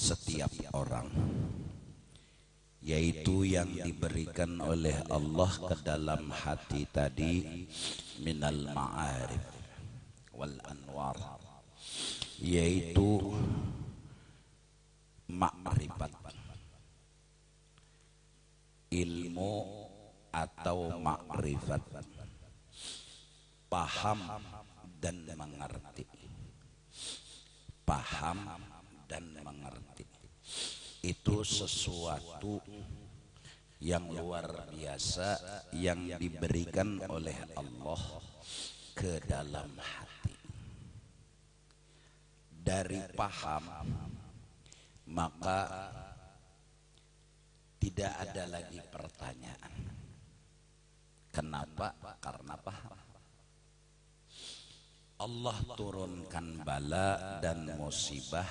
setiap orang, yaitu yang diberikan oleh Allah ke dalam hati tadi minal ma'arif wal anwar, yaitu ma'rifat, ilmu atau makrifat, paham dan mengerti, paham dan mengerti. Itu sesuatu yang luar biasa yang diberikan oleh Allah ke dalam hati. Dari paham maka tidak ada lagi pertanyaan. Kenapa? Karena paham. Allah turunkan bala dan musibah,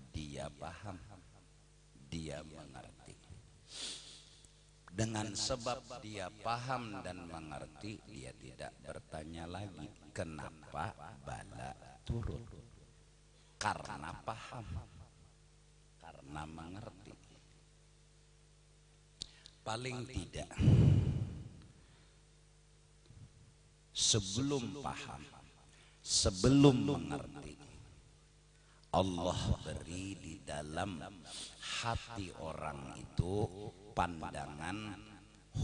dia paham, dia mengerti. Dengan sebab dia paham dan mengerti, dia tidak bertanya lagi kenapa bala turun. Karena paham, karena mengerti. Paling tidak sebelum paham, sebelum mengerti, Allah beri di dalam hati orang itu pandangan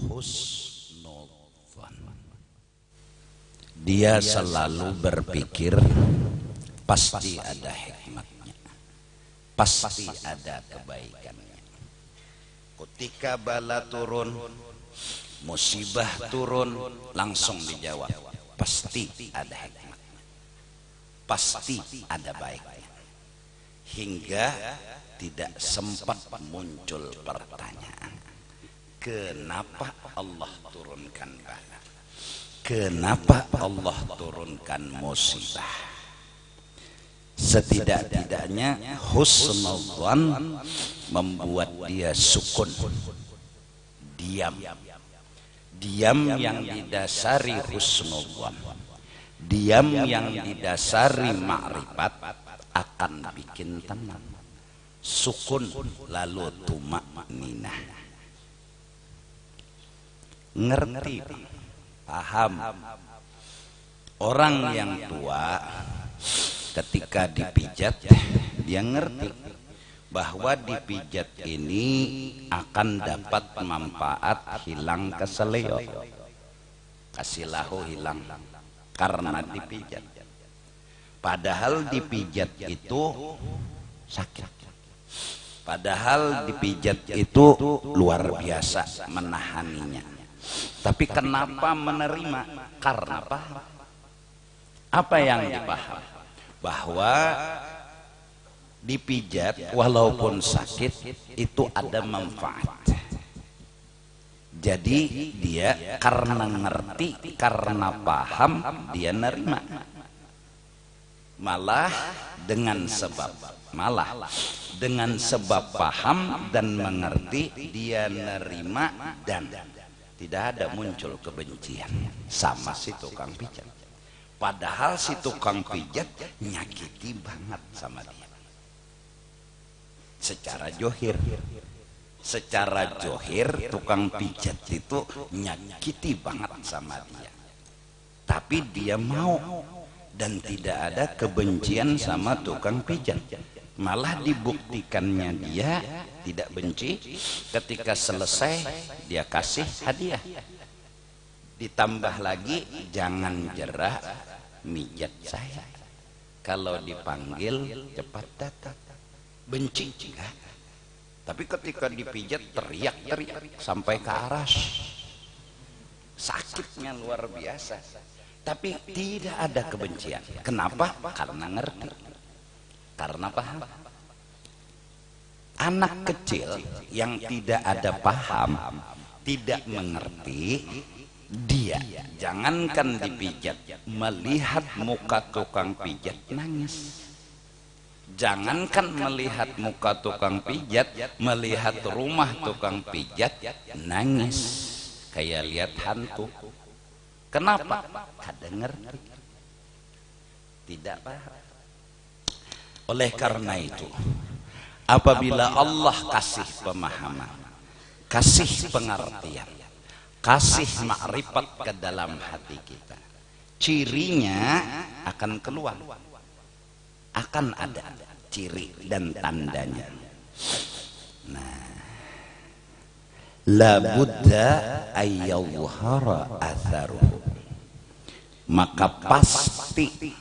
husnudzon. Dia selalu berpikir pasti ada hikmatnya, pasti ada kebaikannya. Ketika bala turun, musibah turun, langsung dijawab pasti ada hikmatnya, pasti ada baiknya. Hingga tidak sempat muncul pertanyaan, kenapa Allah turunkan bala, kenapa Allah turunkan musibah. Setidak-tidaknya husnudzon membuat dia sukun, diam. Diam yang didasari husnudzon, diam yang didasari makrifat akan bikin tenang, sukun, lalu tumakninah. Ngerti, paham. Orang yang tua ketika dipijat, dia ngerti bahwa dipijat ini akan dapat manfaat, hilang keseleo, kasih lahu hilang karena dipijat. Padahal dipijat itu sakit, padahal dipijat itu luar biasa menahaninya. Tapi kenapa menerima? Karena paham. Apa yang dipaham? Bahwa dipijat walaupun sakit itu ada manfaat. Jadi dia karena ngerti, karena paham, dia nerima. Malah dengan sebab paham dan mengerti, dia nerima dan tidak ada muncul kebencian sama si tukang pijat. Padahal si tukang pijat nyakiti banget sama dia. Secara johir, secara johir tukang pijat itu nyakiti banget sama dia. Tapi dia mau dan tidak ada kebencian sama tukang pijat. Malah dibuktikannya dia tidak benci. Ketika selesai dia kasih hadiah. Ditambah lagi, jangan jerah mijat saya, kalau dipanggil cepat datang. Benci enggak, tapi ketika dipijat teriak-teriak sampai ke aras, sakitnya luar biasa. Tapi tidak ada kebencian. Kenapa? Karena ngerti, karena paham. Anak kecil yang tidak ada paham, tidak mengerti, dia jangankan dipijat, melihat muka tukang pijat nangis. Jangankan melihat muka tukang pijat, melihat rumah tukang pijat nangis kayak lihat hantu. Kenapa? Kada ngerti, tidak paham. Oleh karena itu Apabila Allah kasih pemahaman, kasih pengertian, kasih makrifat ke dalam hati kita, cirinya akan keluar, akan ada ciri dan tandanya. Nah, la budda ayyadhhara atharuhu, maka pasti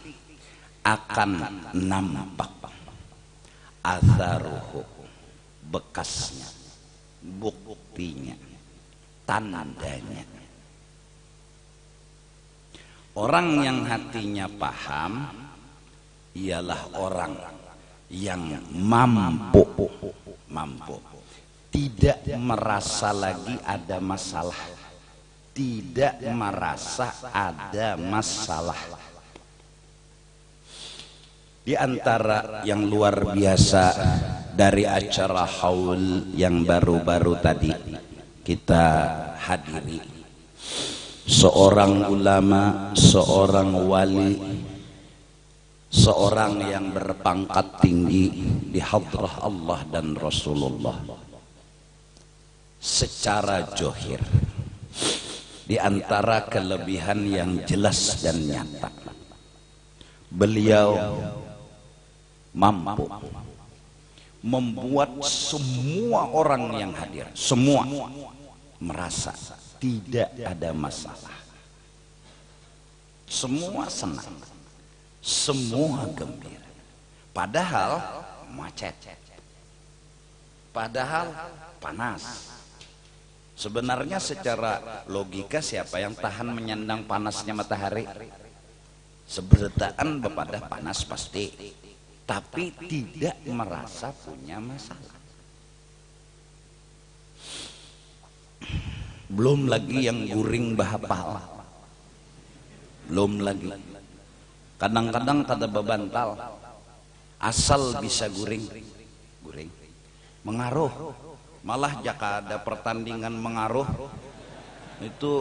akan nampak atharuhu, bekasnya, buktinya, tandanya. Orang yang hatinya paham ialah orang yang mampu tidak merasa lagi ada masalah, tidak merasa ada masalah. Di antara yang luar biasa dari acara haul yang baru-baru tadi kita hadiri, seorang ulama, seorang wali, seorang yang berpangkat tinggi di hadrah Allah dan Rasulullah, secara johir, di antara kelebihan yang jelas dan nyata, beliau mampu membuat semua orang yang hadir, semua merasa tidak ada masalah, semua senang, semua gembira, padahal macet, padahal panas. Sebenarnya secara logika siapa yang tahan menyandang panasnya matahari? Seberataan bepada panas pasti, tapi tidak merasa punya masalah. Belum lagi yang guring bahapal, belum lagi kadang-kadang kada bebantal, asal bisa guring mengaruh, malah jika ada pertandingan mengaruh itu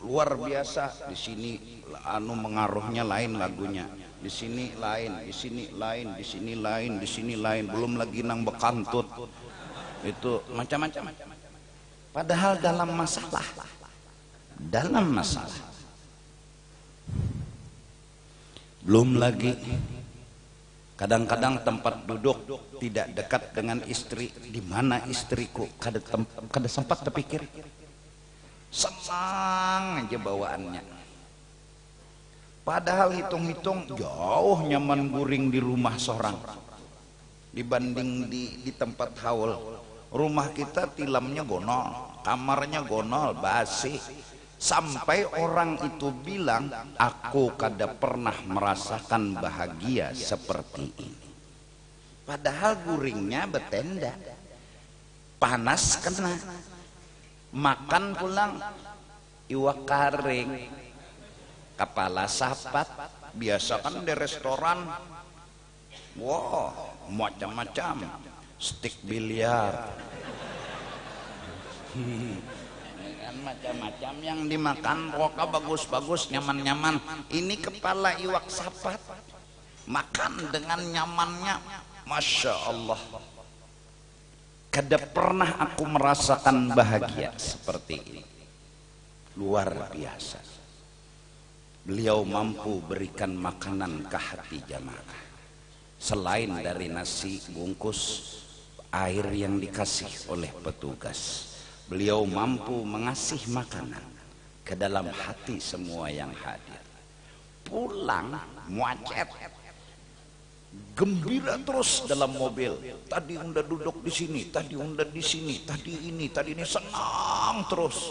luar biasa. Di sini mengaruhnya lain lagunya, di sini lain, di sini lain, di sini lain, di sini lain, belum lagi nang bekantut itu macam-macam. Padahal dalam masalah, belum lagi kadang-kadang tempat duduk tidak dekat dengan istri, di mana istriku, kada sempat terpikir, senang aja bawaannya. Padahal hitung-hitung jauh nyaman guring di rumah seorang dibanding di tempat haul. Rumah kita tilamnya gonol, kamarnya gonol, basi, sampai orang itu bilang, aku kada pernah merasakan bahagia seperti ini. Padahal guringnya betenda, panas kena, makan pulang iwak karing, kepala sapat. Biasa kan di restoran, wow, macam-macam, stik biliar, kan macam-macam yang dimakan, pokoknya bagus-bagus, nyaman-nyaman. Ini kepala iwak sapat, makan dengan nyamannya, masya Allah. Kada pernah aku merasakan bahagia seperti ini. Luar biasa. Beliau mampu berikan makanan ke hati jamaah. Selain dari nasi bungkus, air yang dikasih oleh petugas, beliau mampu mengasih makanan ke dalam hati semua yang hadir. Pulang macet, gembira terus dalam mobil. Tadi unda duduk di sini, tadi unda di sini, tadi ini, senang terus.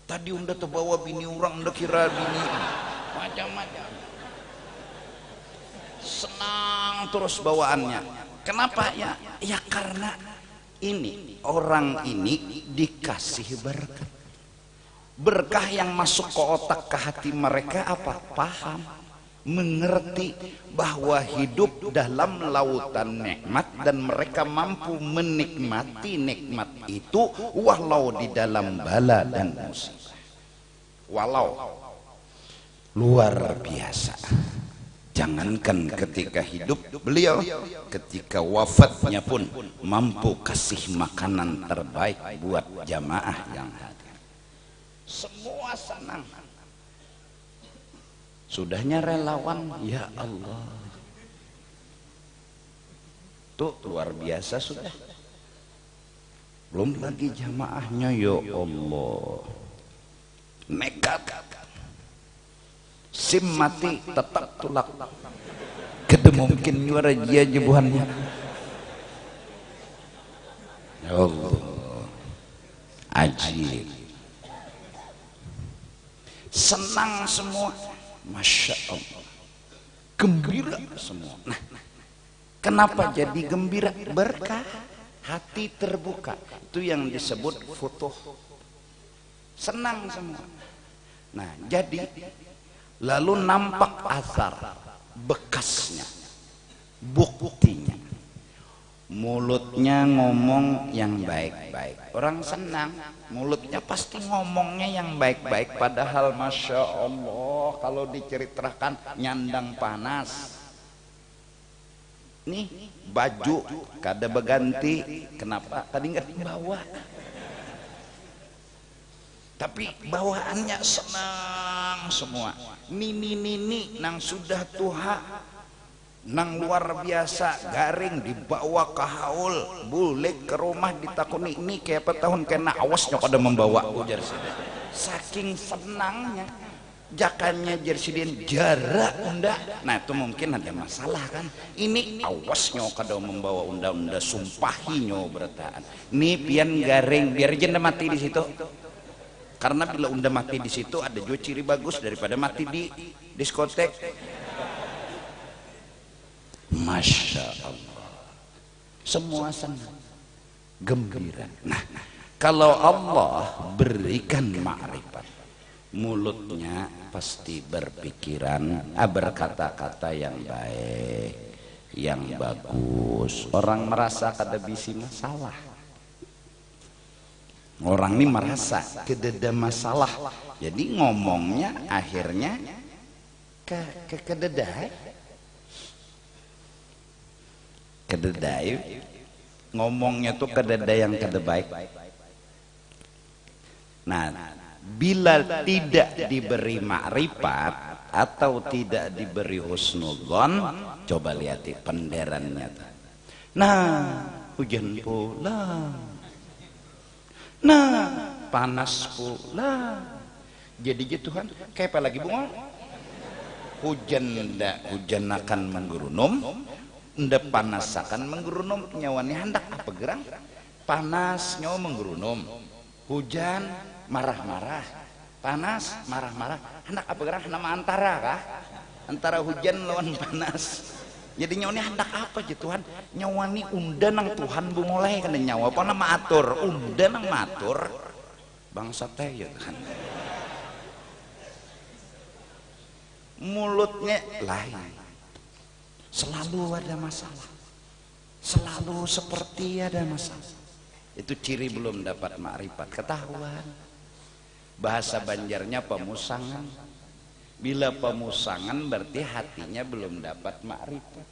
Tadi unda terbawa bini orang, unda kira bini macam-macam. Senang terus bawaannya. Kenapa ya? Ya karena ini orang ini dikasih berkah. Berkah yang masuk ke otak, ke hati mereka apa? Paham, mengerti bahwa hidup dalam lautan nikmat dan mereka mampu menikmati nikmat itu walau di dalam bala dan musibah. Walau luar biasa. Jangankan ketika hidup beliau, ketika wafatnya pun mampu kasih makanan terbaik buat jamaah yang hadir. Semua senang. Sudahnya relawan, ya Allah. Tuh luar biasa sudah. Belum lagi jamaahnya, ya Allah. Nekat. SIM mati tetap tulak. Kede mungkin juara dia jebuhannya. Ya Allah. Ajib. Senang semua. Masya Allah. Gembira semua. Nah, kenapa jadi gembira? Berkah. Hati terbuka. Itu yang disebut futuh. Senang semua. Nah, jadi lalu nampak asar, bekasnya, buktinya. Mulutnya ngomong yang baik-baik. Orang senang, mulutnya pasti ngomongnya yang baik-baik. Padahal Masya Allah, kalau diceritakan nyandang panas. Nih baju kada berganti, kenapa? Tadi nggak dibawa. Tapi bawaannya senang semua. Nini nang sudah tua, nang luar biasa garing dibawa ke haul, bulik ke rumah ditakuni ini kayak apa tahun kena awasnya kada membawa ujar sini. Saking senangnya. Jakannya jersidin jarak unda. Nah itu mungkin ada masalah kan. Ini awasnya kada membawa unda-unda sumpahinya bertaan. Ini pian garing biar jenda mati di situ. Karena bila unda mati di situ ada juga ciri bagus daripada mati di diskotek. Masya Allah. Semua senang, gembira. Nah, kalau Allah berikan ma'rifat, mulutnya pasti berpikiran, berkata-kata yang baik, yang bagus. Orang merasa kada bisi masalah. Orang ini merasa kededa masalah, jadi ngomongnya akhirnya kededai, ngomongnya tuh kededa yang kada baik. Nah, bila tidak diberi makrifat atau tidak diberi husnudzon, coba lihat penderannya. Nah, hujan pula. Nah, panas pula. Jadi gitu kan, kayak apa lagi bunga? Hujan akan menggurunum, ndak panas akan menggurunum. Nyawanya hendak apa gerang? Panas nyawa menggurunum, hujan marah-marah, panas marah-marah. Hendak apa gerang? Nama antara kah? Antara hujan lawan panas. Jadi nyawa ini hendak apa aja Tuhan? Nyawa ini unda nang Tuhan bungolai kan nyawa apa nama atur, unda nang matur bangsa teh ya kan. Mulutnya lain, selalu ada masalah, selalu seperti ada masalah. Itu ciri belum dapat makrifat, ketahuan. Bahasa Banjarnya pemusangan. Bila pemusangan berarti hatinya belum dapat makrifat.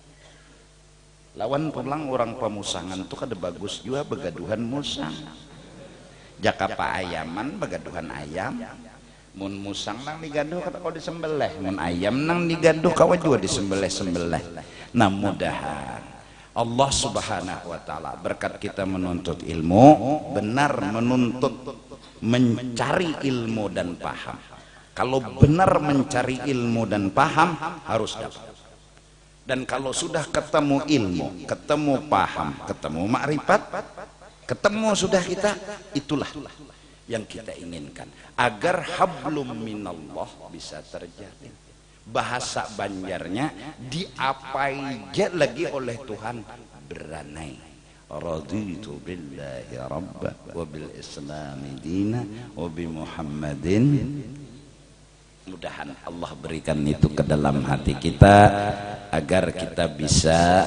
Lawan pulang orang pemusangan tuh kada bagus juga begaduhan musang. Jaka ayaman begaduhan ayam. Mun musang nang digaduh kata kau disembelih, mun ayam nang digaduh kau juga disembelih. Nah mudahan Allah Subhanahu wa taala berkat kita menuntut ilmu, benar menuntut mencari ilmu dan paham. Kalau benar mencari ilmu dan paham harus dapat. Dan kalau sudah ketemu ilmu, ketemu paham, ketemu makrifat, ketemu sudah kita, itulah yang kita inginkan. Agar hablum minallah bisa terjadi. Bahasa Banjarnya diapai lagi oleh Tuhan beranai. Raditu billahi rabba wa bil islami dina wa bi Muhammadin. Mudahan Allah berikan itu ke dalam hati kita agar kita bisa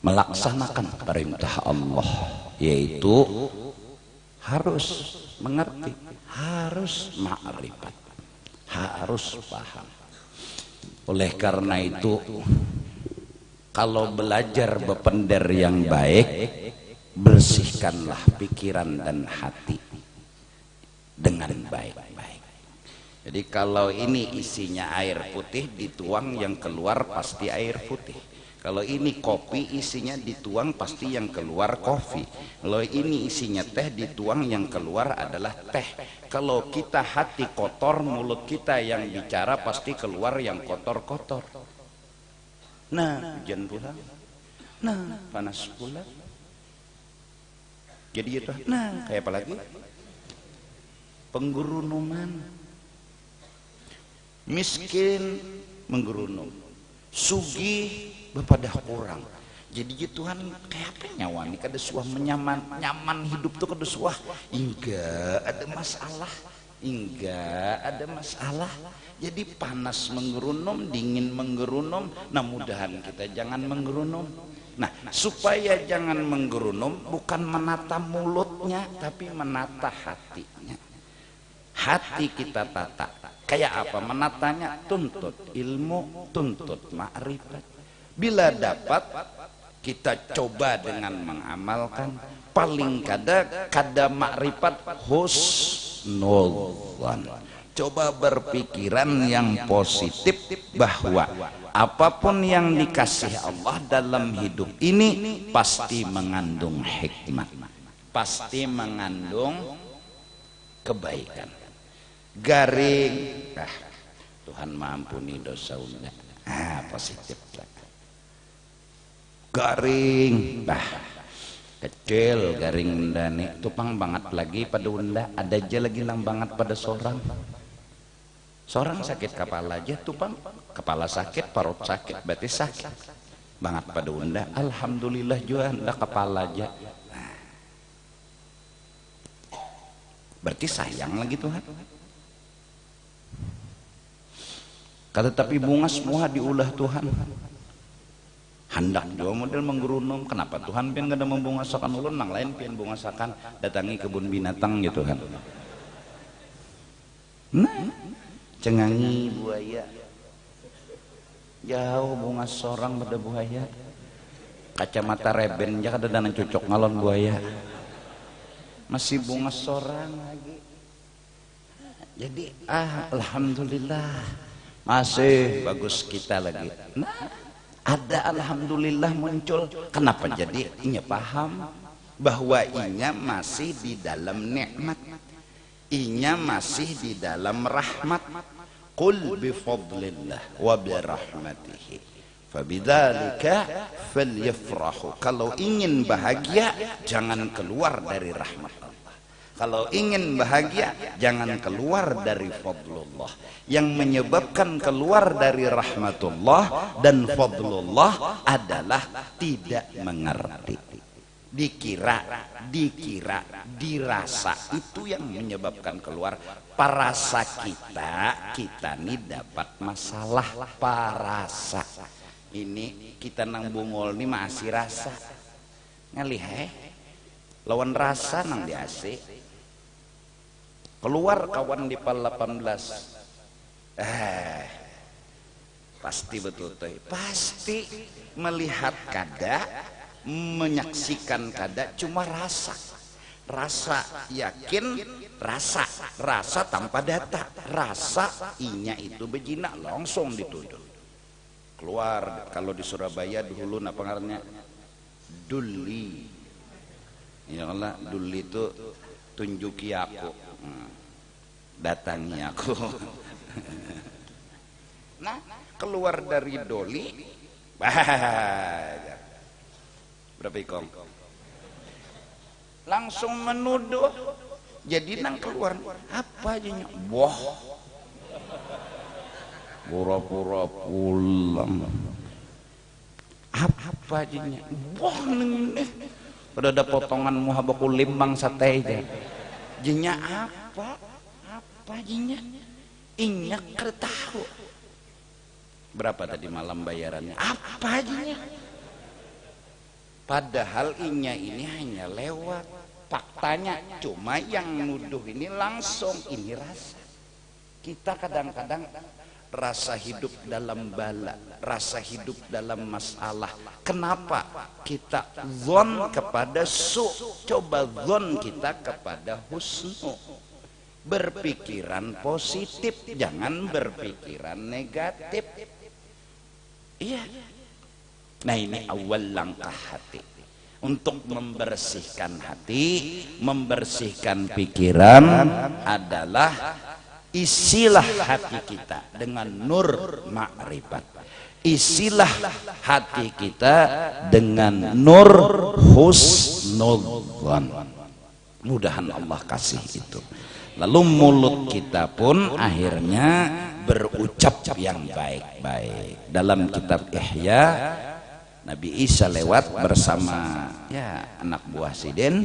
melaksanakan perintah Allah, yaitu harus mengerti, harus makrifat, harus paham. Oleh karena itu, kalau belajar bepender yang baik, bersihkanlah pikiran dan hati dengan baik-baik. Jadi kalau ini isinya air putih, dituang yang keluar pasti air putih. Kalau ini kopi, isinya dituang pasti yang keluar kopi. Kalau ini isinya teh, dituang yang keluar adalah teh. Kalau kita hati kotor, mulut kita yang bicara pasti keluar yang kotor-kotor. Nah, hujan pula. Nah, panas pula. Jadi itu, nah, kayak apa lagi? Penggerunuman. Miskin menggerunum, sugih bepada kurang. Jadi Tuhan kayak apa nyawa nih kada suah nyaman hidup tuh kada suah. Enggak ada masalah, enggak ada masalah. Jadi panas menggerunum, dingin menggerunum. Nah, mudahan kita jangan menggerunum. Nah, supaya jangan menggerunum, bukan menata mulutnya, tapi menata hatinya. Hati kita tata. Kayak apa menatanya? Tuntut ilmu, tuntut ma'rifat. Bila dapat, kita coba dengan mengamalkan. Paling kada ma'rifat, husnul dzan. Coba berpikiran yang positif bahwa apapun yang dikasih Allah dalam hidup ini pasti mengandung hikmah, pasti mengandung kebaikan. Garing, Tuhan mampuni dosa unda, positif lah. Garing, kecil garing unda nih, tupang banget lagi pada unda, ada aja lagi lang banget pada seorang sakit kepala aja, tupang kepala sakit, perut sakit, berarti sakit banget pada unda. Alhamdulillah juga unda kepala aja, berarti sayang lagi Tuhan. Kata tapi bunga semua diulah Tuhan. Hendak juga model menggerunum. Kenapa Tuhan pian gak ada membungasakan ulun, nang lain pian bungasakan, datangi kebun binatang gitu Tuhan. Nah, cengangi buaya. Jauh bunga sorang pada buaya. Kacamata reben aja kada dana cocok ngalon buaya. Masih bunga sorang lagi. Jadi alhamdulillah. Masih bagus kita lagi. Nah, ada alhamdulillah muncul. Kenapa? Jadi inya paham bahwa inya masih di dalam nikmat, inya masih di dalam rahmat. Qul bi fadlillah wa bi rahmatihi fabidzalika falyafrahu. Kalau ingin bahagia jangan keluar dari rahmat. Kalau ingin bahagia jangan keluar dari fadlullah. Yang menyebabkan keluar dari rahmatullah dan fadlullah adalah tidak mengerti. Dikira, dirasa, itu yang menyebabkan keluar. Parasa kita nih dapat masalah parasa. Ini kita nang bungol nih masih rasa. Ngalih lawan rasa nang di AC. Keluar kawan di PAL 18. Pasti betul tuh. Pasti melihat kada, menyaksikan kada, cuma rasa. Rasa yakin, rasa tanpa data. Rasa inya itu bejina langsung dituduh. Keluar kalau di Surabaya dulu apa ngarannya? Duli. Ya Allah, duli itu tunjuki aku. Datangi aku. Nah, keluar dari doli berapa ikon langsung menuduh. Jadi nang keluar apa aja boh, pura-pura pulang apa aja boh neng pada ada potongan muha baku limbang sate aja jenya apa jinya inyak kertahu berapa tadi malam bayarannya apa jinya, padahal inya ini hanya lewat. Faktanya cuma yang nuduh ini langsung ini rasa. Kita kadang-kadang rasa hidup dalam bala, rasa hidup dalam masalah. Kenapa kita zon kepada su? Coba zon kita kepada husnu. Berpikiran positif, jangan berpikiran negatif. Iya. Nah, ini awal langkah hati. Untuk membersihkan hati, membersihkan pikiran adalah isilah hati kita dengan nur ma'rifat. Isilah hati kita dengan nur husnudzan. Mudahan Allah kasih itu. Lalu mulut kita pun akhirnya berucap yang baik-baik. Dalam kitab Ihya, Nabi Isa lewat bersama anak buah Sidin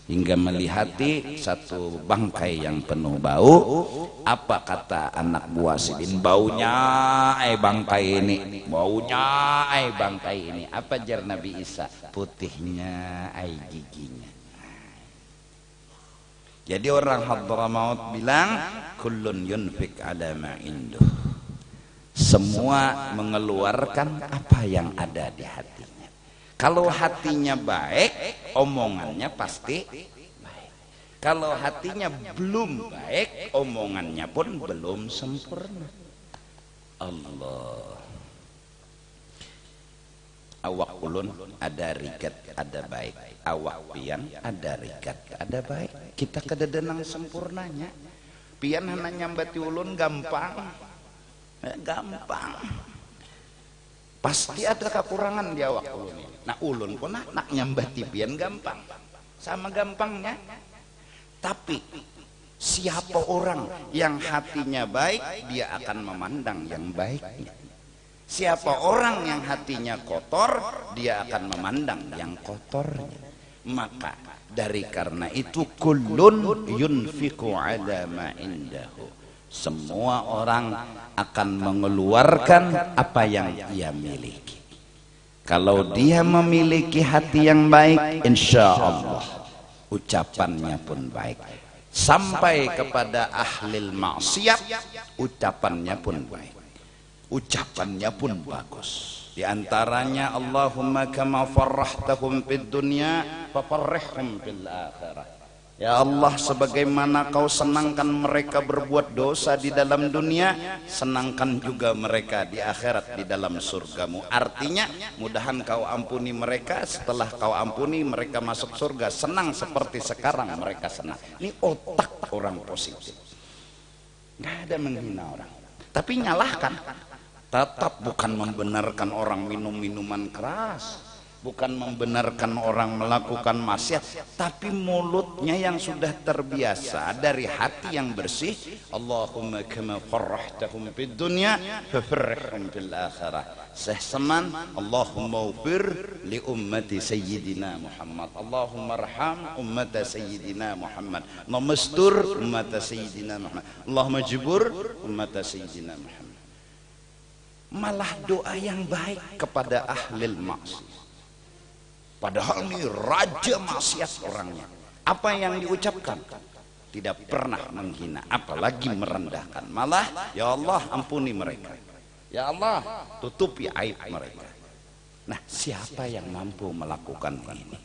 hingga melihati satu bangkai yang penuh bau. Apa kata anak buah Sidin? Baunya bangkai ini, baunya bangkai ini. Apa jar Nabi Isa? Putihnya giginya. Jadi orang Hadramaut bilang kullun yunfik ala ma induh. Semua mengeluarkan apa yang ada di hatinya. Kalau hatinya baik, omongannya pasti baik. Kalau hatinya belum baik, omongannya pun belum sempurna. Allah. Awak ulun ada rigat, ada baik. Awak pian ada rigat, ada baik. Kita kededenang sempurnanya. Pian hanya nyambati ulun gampang. Gampang. Pasti ada kekurangan di awak ulun ini. Nah, ulun pun nak nyambati pian gampang. Sama gampangnya. Tapi siapa orang yang hatinya baik, dia akan memandang yang baiknya. Siapa orang yang hatinya kotor, dia akan memandang yang kotornya. Maka dari karena itu kullun yunfiqu ala ma indahu. Semua orang akan mengeluarkan apa yang ia miliki. Kalau dia memiliki hati yang baik, insya Allah ucapannya pun baik. Sampai kepada ahlil maksiat, ucapannya pun baik. Ucapannya pun bagus. Di antaranya Allahumma kama farrahtahum fid dunya fafarrihhum fil akhirah. Ya Allah, sebagaimana kau senangkan mereka berbuat dosa di dalam dunia, senangkan juga mereka di akhirat di dalam surgamu. Artinya mudahan kau ampuni mereka, setelah kau ampuni mereka masuk surga senang seperti sekarang mereka senang. Ini otak orang positif. Nggak ada menghina orang, tapi nyalahkan. Tetap bukan membenarkan orang minum minuman keras, bukan membenarkan orang melakukan maksiat, tapi mulutnya yang sudah terbiasa dari hati yang bersih. Allahumma kama farrahtahum fid dunya fafarrihhum fil akhirah. Sehseman Allahumma ufir li ummati sayyidina Muhammad. Allahumma arham ummata sayyidina Muhammad. Namastur ummata sayyidina Muhammad. Allahumma jibur ummata sayyidina Muhammad. Malah doa yang baik kepada ahlil maksiat. Padahal ini raja maksiat orangnya. Apa yang diucapkan? Tidak pernah menghina, apalagi merendahkan. Malah, ya Allah ampuni mereka. Ya Allah tutupi aib mereka. Nah, siapa yang mampu melakukan ini?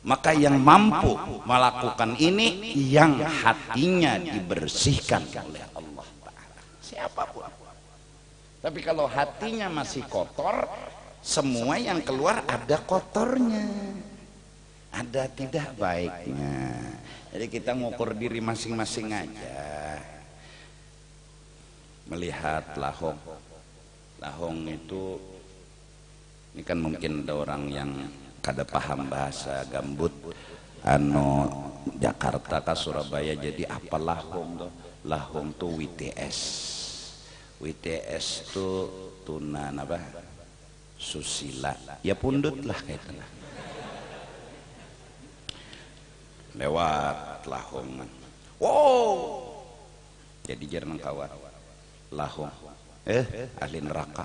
Maka yang mampu melakukan ini yang hatinya dibersihkan oleh Allah Ta'ala. Siapapun. Tapi kalau hatinya masih kotor, semua yang keluar ada kotornya, ada tidak baiknya. Jadi kita ngukur diri masing-masing aja. Melihat lahong. Lahong itu, ini kan mungkin ada orang yang kada paham bahasa gambut. Jakarta ke Surabaya, jadi apa lahong tuh? Lahong tuh WTS. WTS tuh tunan apa? Susila. Ya pundut lah kayaknya. Lewat lahong. Wow. Jadi jarang kawan. Lahong. Ahli neraka.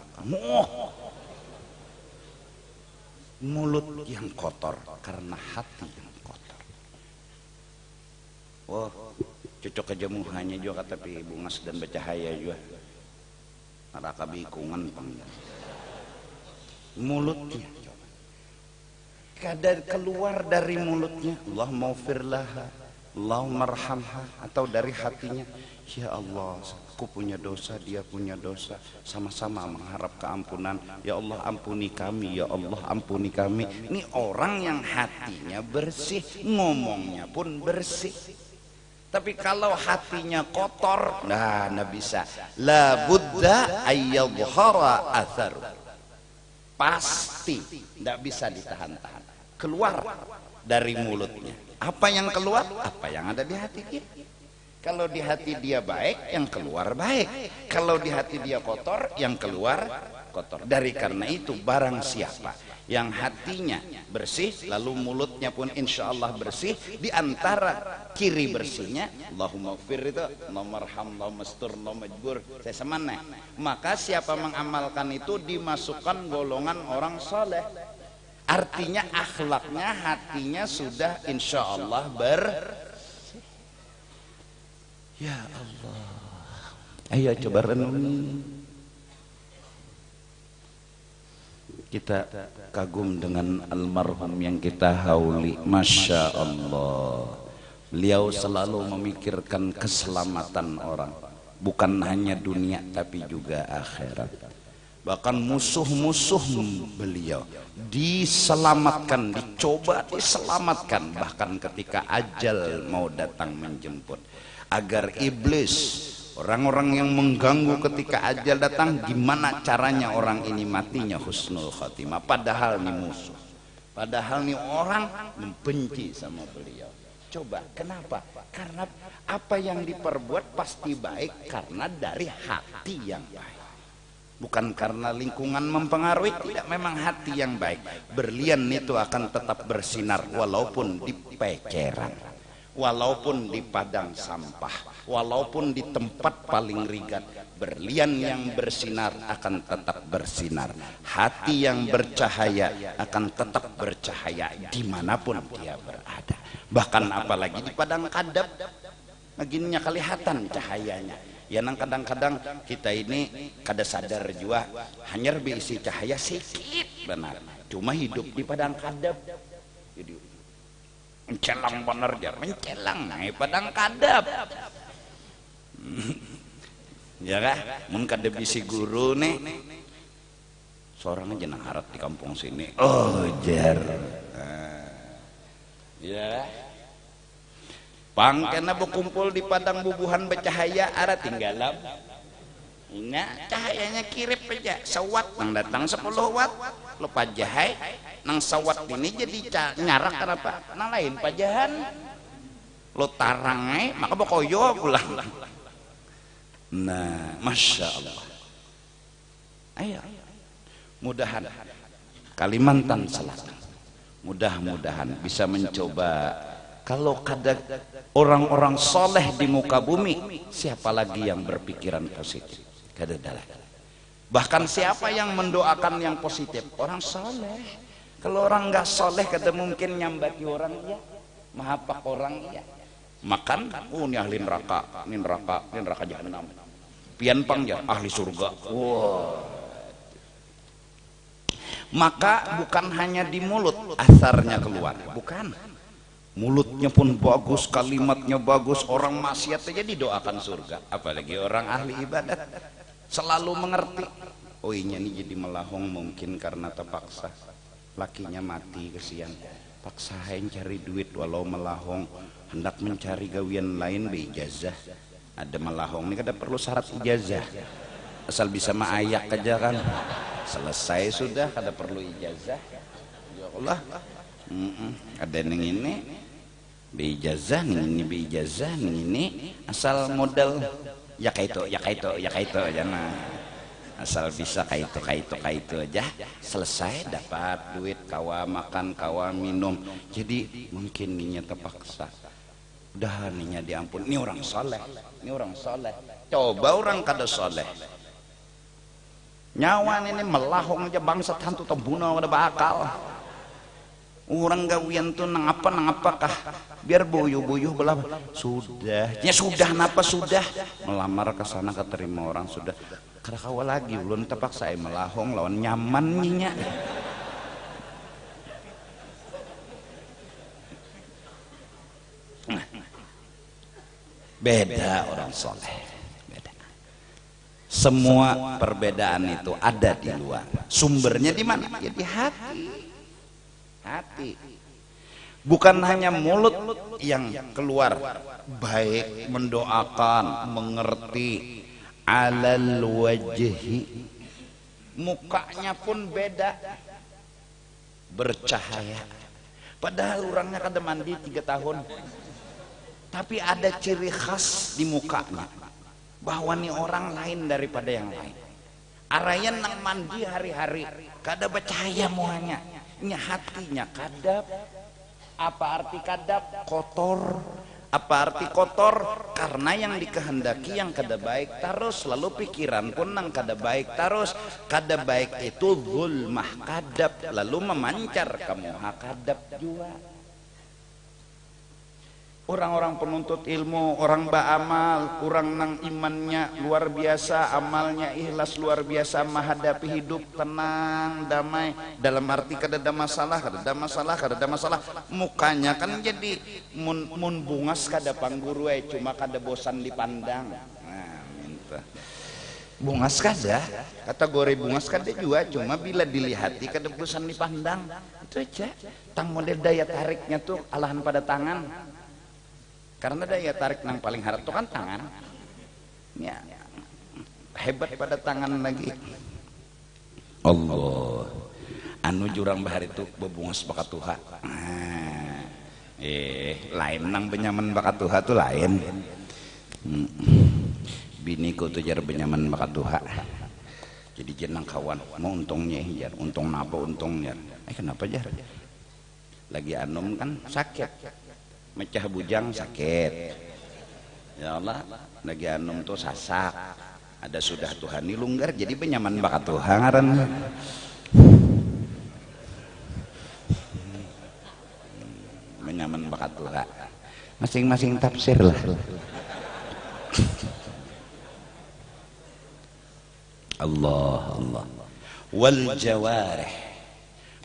Mulut yang kotor karena hati yang kotor. Wah, cocok aja muhanya juga kata Ibu Mas dan Bercahaya juga. neraka bikungan mulutnya. Kadar keluar dari mulutnya, Allahumma ufirlaha, Allahumma arhamha, atau dari hatinya, ya Allah, aku punya dosa, dia punya dosa, sama-sama mengharap keampunan. Ya Allah ampuni kami, ya Allah ampuni kami. Ini orang yang hatinya bersih, ngomongnya pun bersih. Tapi kalau hatinya kotor, nah bisa. La budda ayyadhhara atharu. Pasti tidak bisa ditahan-tahan, keluar dari mulutnya. Apa yang keluar? Apa yang ada di hati dia. Kalau di hati dia baik, yang keluar baik. Kalau di hati dia kotor, yang keluar kotor. Dari karena itu, barang siapa yang hatinya bersih, lalu mulutnya pun insya Allah bersih, di antara kiri bersihnya, Allahumma gfir itu, Allahumma arham, Allahumma astur, Allahumma majbur, saya semana. Maka siapa mengamalkan itu dimasukkan golongan orang soleh. Artinya akhlaknya, hatinya sudah insya Allah ya Allah. Ayo coba renungi. Kita kagum dengan almarhum yang kita hauli, Masya Allah. Beliau selalu memikirkan keselamatan orang, bukan hanya dunia tapi juga akhirat. Bahkan musuh-musuh beliau diselamatkan, dicoba diselamatkan, bahkan ketika ajal mau datang menjemput. Agar iblis, orang-orang yang mengganggu ketika ajal datang, gimana caranya orang ini matinya husnul khatimah, padahal ini musuh, padahal ini orang membenci sama beliau. Coba kenapa? Karena apa yang diperbuat pasti baik karena dari hati yang baik, bukan karena lingkungan mempengaruhi. Tidak, memang hati yang baik. Berlian itu akan tetap bersinar walaupun di peceran, walaupun di padang sampah, walaupun di tempat paling rigat. Berlian yang bersinar akan tetap bersinar. Hati yang bercahaya akan tetap bercahaya dimanapun dia berada. Bahkan apalagi di padang kadab, baginya kelihatan cahayanya. Ya nang kadang-kadang kita ini kada sadar juga hanya berisi cahaya sedikit benar. Cuma hidup di padang kadab. Jadi mencelang bener jar, mencelang di padang kadab. Ya kah? Mun kada bisi guru nih, seorang aja nang harap di kampung sini. Oh jar, ya. Pangkena berkumpul di padang bubuhan bercahaya arah tinggalam. Ingat cahayanya kirip aja, sewat nang datang 10 watt, lo pajahai nang sewat ini jadi nyarak kenapa? Nang lain pajahan, lo tarangai maka bokoyo pulang. Nah, Masya Allah. Ayo, mudahan Kalimantan Selatan, mudah-mudahan bisa mencoba. Kalau kada orang-orang soleh di muka bumi, siapa lagi yang berpikiran positif? Kada ada. Bahkan siapa yang mendoakan yang positif? Orang soleh. Kalau orang nggak soleh, kada mungkin nyambati orang ya, mahapak orang ya. Makan, ini ahli neraka, ini neraka jahanam. Pian pang ya, ahli surga. Wow. Maka bukan hanya di mulut asarnya keluar, bukan. Mulutnya pun bagus, kalimatnya bagus, orang maksiat aja didoakan surga, apalagi orang ahli ibadat. Selalu mengerti, oh ini jadi melahong mungkin karena terpaksa, lakinya mati kesian, paksain cari duit walau melahong, hendak mencari gawian lain beijazah. Ada melahong ini kada perlu syarat ijazah, asal bisa maayak aja kan, selesai sudah, kada perlu ijazah. Ya Allah. Ada yang ini beijazah, ini beijazah, ini asal modal ya kaito jangan asal bisa kaito aja, selesai dapat duit, kawa makan, kawa minum. Jadi mungkin ninya terpaksa, udah ninya diampun. Ini orang soleh, ini orang soleh. Coba orang kada soleh, nyawa ini melahong aja bangsat hantu tembuno kada bakal. Orang gawian tuh nang apakah biar boyo-boyo belah sudah ya sudah napa sudah melamar ke sana keterima orang sudah Kada kawa lagi ulun terpaksa melahong lawan nyaman nya. Beda orang soleh, beda. Semua perbedaan itu ada di luar. Sumbernya di mana? Ya di hati. Hati. Bukan hanya mulut yang keluar baik, mendoakan, mengerti, alal wajhi, mukanya pun beda, bercahaya. Padahal orangnya kada mandi 3 tahun, tapi ada ciri khas di mukanya bahwa nih orang lain daripada yang lain. Arayan nang mandi hari-hari kada bercahaya muanya, nya hatinya kadap. Apa arti kadap? Kotor. Apa arti kotor? Karena yang dikehendaki yang kada baik terus, lalu pikiran pun nang kada baik terus. Kada baik itu zulmah kadap, lalu memancar ke muha kadap jua. Orang-orang penuntut ilmu, orang beramal, orang nang imannya luar biasa, amalnya ikhlas luar biasa, menghadapi hidup tenang, damai. Dalam arti kada ada masalah, kada ada masalah, kada ada masalah. Mukanya kan jadi mun bungas kada pangguru, cuma kada bosan dipandang. Nah, minta. Bungas kada, kategori bungas kada juga, cuma bila dilihati kada bosan dipandang. Itu aja. Tang model daya tariknya tuh alahan pada tangan. Karena daya tarik nang paling harap itu kan tangan. Ya, hebat pada tangan lagi. Allah. Anu jurang bahar itu bebungas bakat Tuha. Lain nang benyaman bakat Tuha tuh lain. Biniku tuh jar benyaman bakat Tuha. Jadi jenang kawan, mau untungnya jar, untung napa untungnya. Kenapa jar? Lagi anum kan sakit. Mecah bujang sakit, ya Allah, lagi anum tuh sasak, ada sudah Tuhan ini lunggar, jadi penyaman bakat Tuhan ngaran. Penyaman bakat Tuhan, masing-masing tafsir lah. Allah wal jawarih,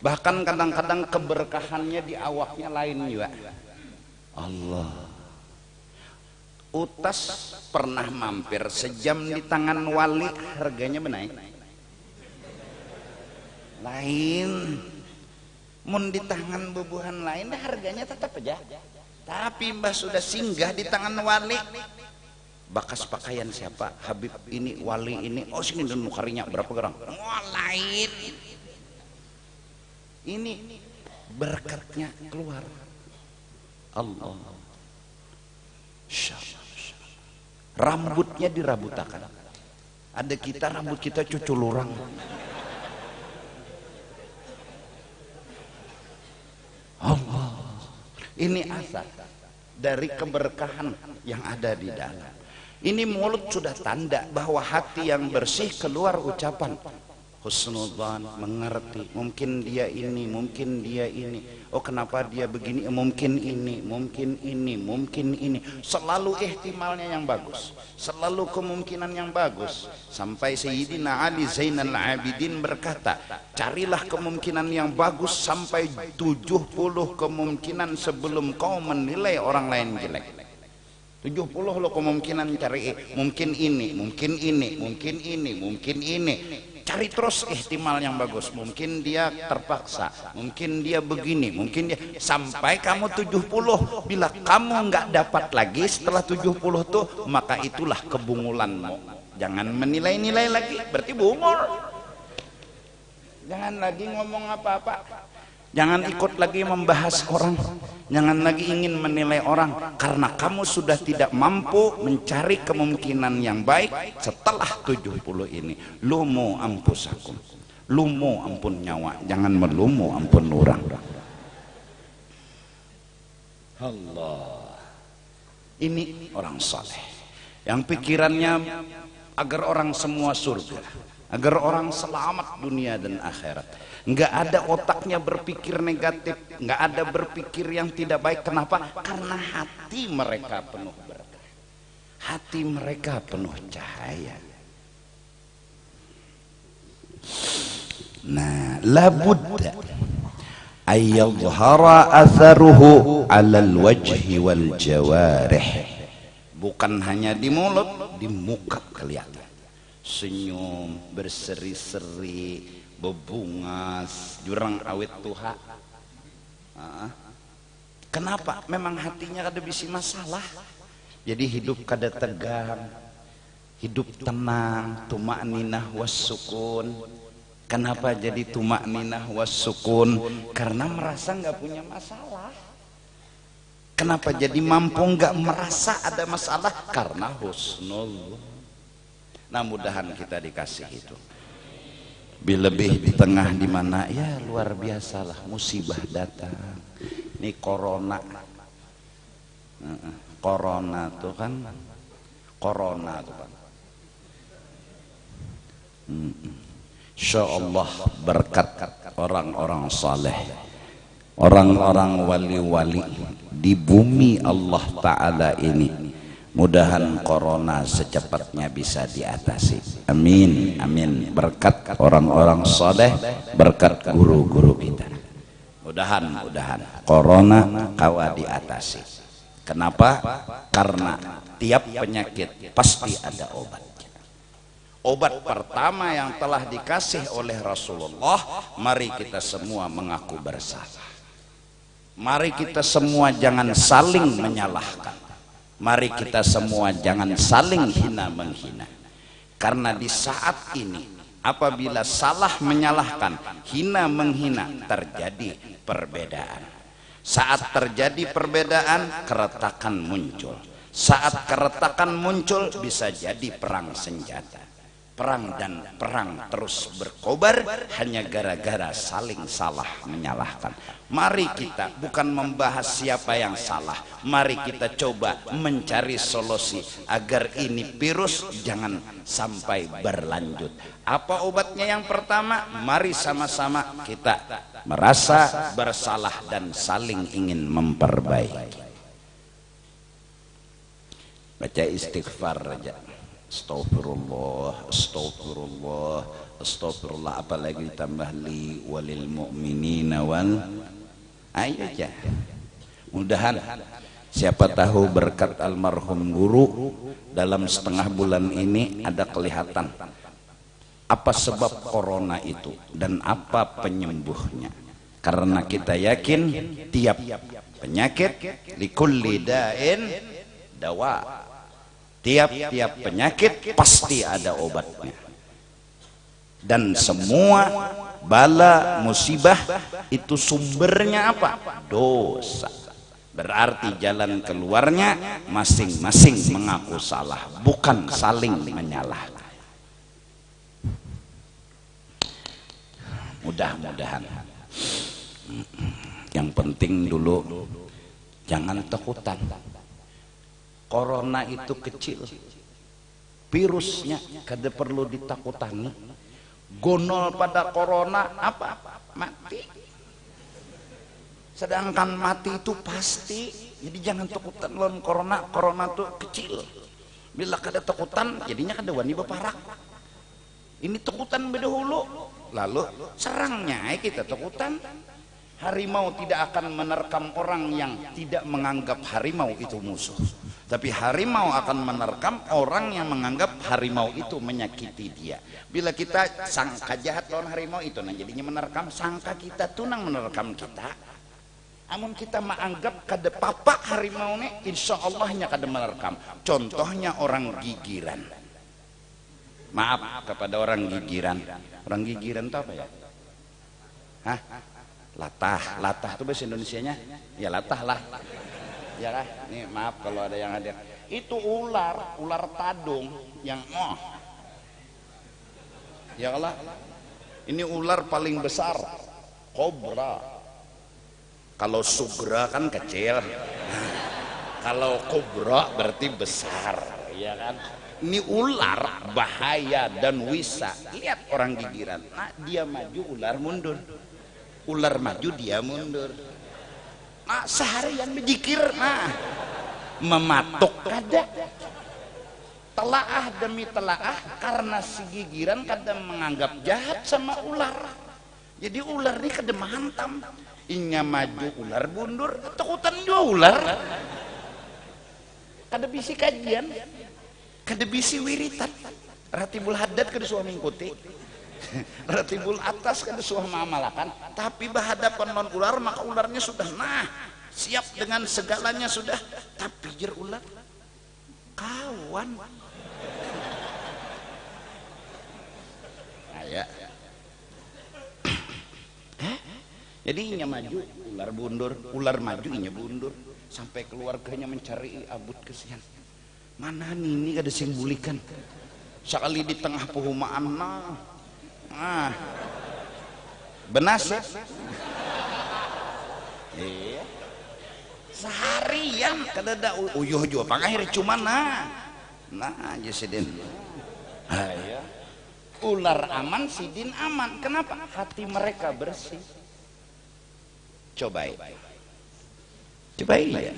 bahkan kadang-kadang keberkahannya di awaknya lain juga. Allah. Utas pernah mampir sejam di tangan wali, harganya menaik lain. Mun di tangan bubuhan lain harganya tetap aja, tapi mbah sudah singgah di tangan wali, bakas pakaian siapa, Habib ini, wali ini, oh sini dan mukarinya berapa gerang, oh lain. Ini berkatnya keluar. Allah. Rambutnya dirabutakan. Ada kita rambut kita cuculurang. Allah. Ini asal dari keberkahan yang ada di dalam. Ini mulut sudah tanda bahwa hati yang bersih keluar ucapan husnudzan, mengerti, mungkin dia ini, mungkin dia ini, oh kenapa dia begini, mungkin ini, mungkin ini, mungkin ini. Selalu ihtimalnya yang bagus, selalu kemungkinan yang bagus. Sampai Sayyidina Ali Zainal Abidin berkata, carilah kemungkinan yang bagus sampai 70 kemungkinan sebelum kau menilai orang lain jelek. 70 lo kemungkinan cari, mungkin ini, mungkin ini, mungkin ini, mungkin ini. Cari terus ihtimal yang bagus. Mungkin dia terpaksa, mungkin dia begini, mungkin dia, sampai kamu 70. Bila kamu nggak dapat lagi setelah 70 tuh, maka itulah kebungulanmu. Jangan menilai-nilai lagi, berarti bungul. Jangan lagi ngomong apa-apa. Jangan ikut lagi membahas orang. Jangan lagi ingin menilai orang, karena kamu sudah tidak mampu mencari kemungkinan yang baik setelah 70 ini. Lumu ampusakum, lumu ampun nyawa, jangan melumu ampun orang. Allah. Ini orang saleh yang pikirannya agar orang semua surga, agar orang selamat dunia dan akhirat. Nggak ada otaknya berpikir negatif, nggak ada berpikir yang tidak baik. Kenapa? Karena hati mereka penuh berkah, hati mereka penuh cahaya. Nah, labudda ayyadhhara atharuhu 'alal wajhi wal jawarih. Bukan hanya di mulut, di muka kelihatan. Senyum, berseri-seri, bebungas, jurang awet tuha. Kenapa? Memang hatinya kada bisi masalah. Jadi hidup kada tegang, hidup tenang, tuma'ninah was sukun. Kenapa jadi tuma'ninah was sukun? Karena merasa nggak punya masalah. Kenapa jadi mampu nggak merasa ada masalah? Karena husnul. Nah, mudahan kita dikasih itu. Lebih di tengah di mana ya luar biasalah musibah datang. Ini corona. Corona tuh kan, corona tuh kan. Insya Allah berkat orang-orang saleh, orang-orang wali-wali di bumi Allah Ta'ala ini, mudahan corona secepatnya bisa diatasi. Amin, amin. Berkat orang-orang saleh, berkat guru-guru kita. Mudahan corona kawa diatasi. Kenapa? Karena tiap penyakit pasti ada obatnya. Obat pertama yang telah dikasih oleh Rasulullah, mari kita semua mengaku bersalah. Mari kita semua jangan saling menyalahkan. Mari kita semua jangan saling hina menghina. Karena di saat ini apabila salah menyalahkan, hina menghina, terjadi perbedaan. Saat terjadi perbedaan, keretakan muncul. Saat keretakan muncul, bisa jadi perang senjata. Perang dan perang terus berkobar hanya gara-gara saling salah menyalahkan. Mari kita bukan membahas siapa yang salah. Mari kita coba mencari solusi agar ini virus jangan sampai berlanjut. Apa obatnya yang pertama? Mari sama-sama kita merasa bersalah dan saling ingin memperbaiki. Baca istighfar aja. Astaghfirullah, astaghfirullah, astaghfirullah, apalagi ditambah li walil mu'minina wal. Ayo aja. Mudahan siapa tahu berkat almarhum guru dalam setengah bulan ini ada kelihatan apa sebab corona itu dan apa penyembuhnya. Karena kita yakin tiap penyakit likulli da'in dawa. Tiap-tiap penyakit pasti ada obatnya. Dan semua bala musibah itu sumbernya apa? Dosa. Berarti jalan keluarnya masing-masing mengaku salah, bukan saling menyalahkan. Mudah-mudahan. Yang penting dulu jangan takutan. Corona itu kecil, virusnya kada perlu ditakutani. Gonol pada corona apa? Mati. Sedangkan mati itu pasti. Jadi jangan takutan lawan corona. Corona itu kecil. Bila kada takutan, jadinya kada wani beparak. Ini takutan bedahulu, lalu serangnya kita takutan. Harimau tidak akan menerkam orang yang tidak menganggap harimau itu musuh. Tapi harimau akan menerkam orang yang menganggap harimau itu menyakiti dia. Bila kita sangka jahat lawan harimau itu, nah jadinya menerkam. Sangka kita tunang menerkam kita. Amun kita menganggap kada papak harimau ini, insya Allahnya kada menerkam. Contohnya orang gigiran. Maaf kepada orang gigiran. Orang gigiran itu apa ya? Hah? Latah itu bahasa Indonesianya ya latah lah ya lah. Nih maaf kalau ada yang hadir, itu ular tadung yang ya Allah, ini ular paling besar kobra. Kalau sugra kan kecil, kalau kobra berarti besar ya kan. Ini ular bahaya dan wisa. Lihat orang gigiran, nah dia maju ular mundur, ular maju dia mundur. Nah seharian berzikir, nah mematuk kada. telaah demi telaah, karena si gigiran kadang menganggap jahat sama ular. Jadi ular ini kadang menghantam. Inya maju ular bundur, takutan juga ular. Kada bisi kajian, kada bisi wiritan. Ratibul haddad kada suami kuti. Ratibul atas kada suami amalakan. Tapi berhadapan non ular, maka ularnya sudah siap dengan segalanya sudah. Tapi jer ular kawan. Ya. Jadi inya maju ular bundur, ular maju inya bundur, sampai keluarganya mencari abut kesian. Mana nih ini kada sing bulikan. Sekali di tengah perumahan benas ya. Iya. Seharian kada ada uyuh juga pangakhir cuma aja sidin. Ya. Ular aman, sidin aman. Kenapa? Hati mereka bersih. Cobain ya.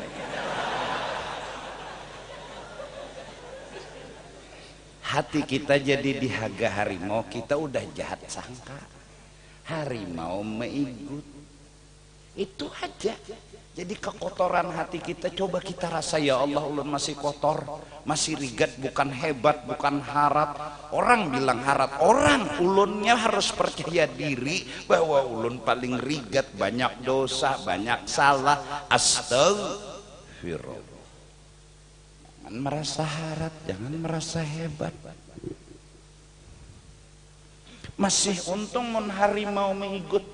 Hati kita jadi dihaga harimau, kita udah jahat sangka. Harimau meigut, itu aja. Jadi kekotoran hati kita coba kita rasa, ya Allah, ulun masih kotor, masih rigat, bukan hebat, bukan harat. Orang bilang harat, orang ulunnya harus percaya diri bahwa ulun paling rigat, banyak dosa, banyak salah. Astagfirullah. Jangan merasa harat, jangan merasa hebat. Masih untung mun harimau mengigut,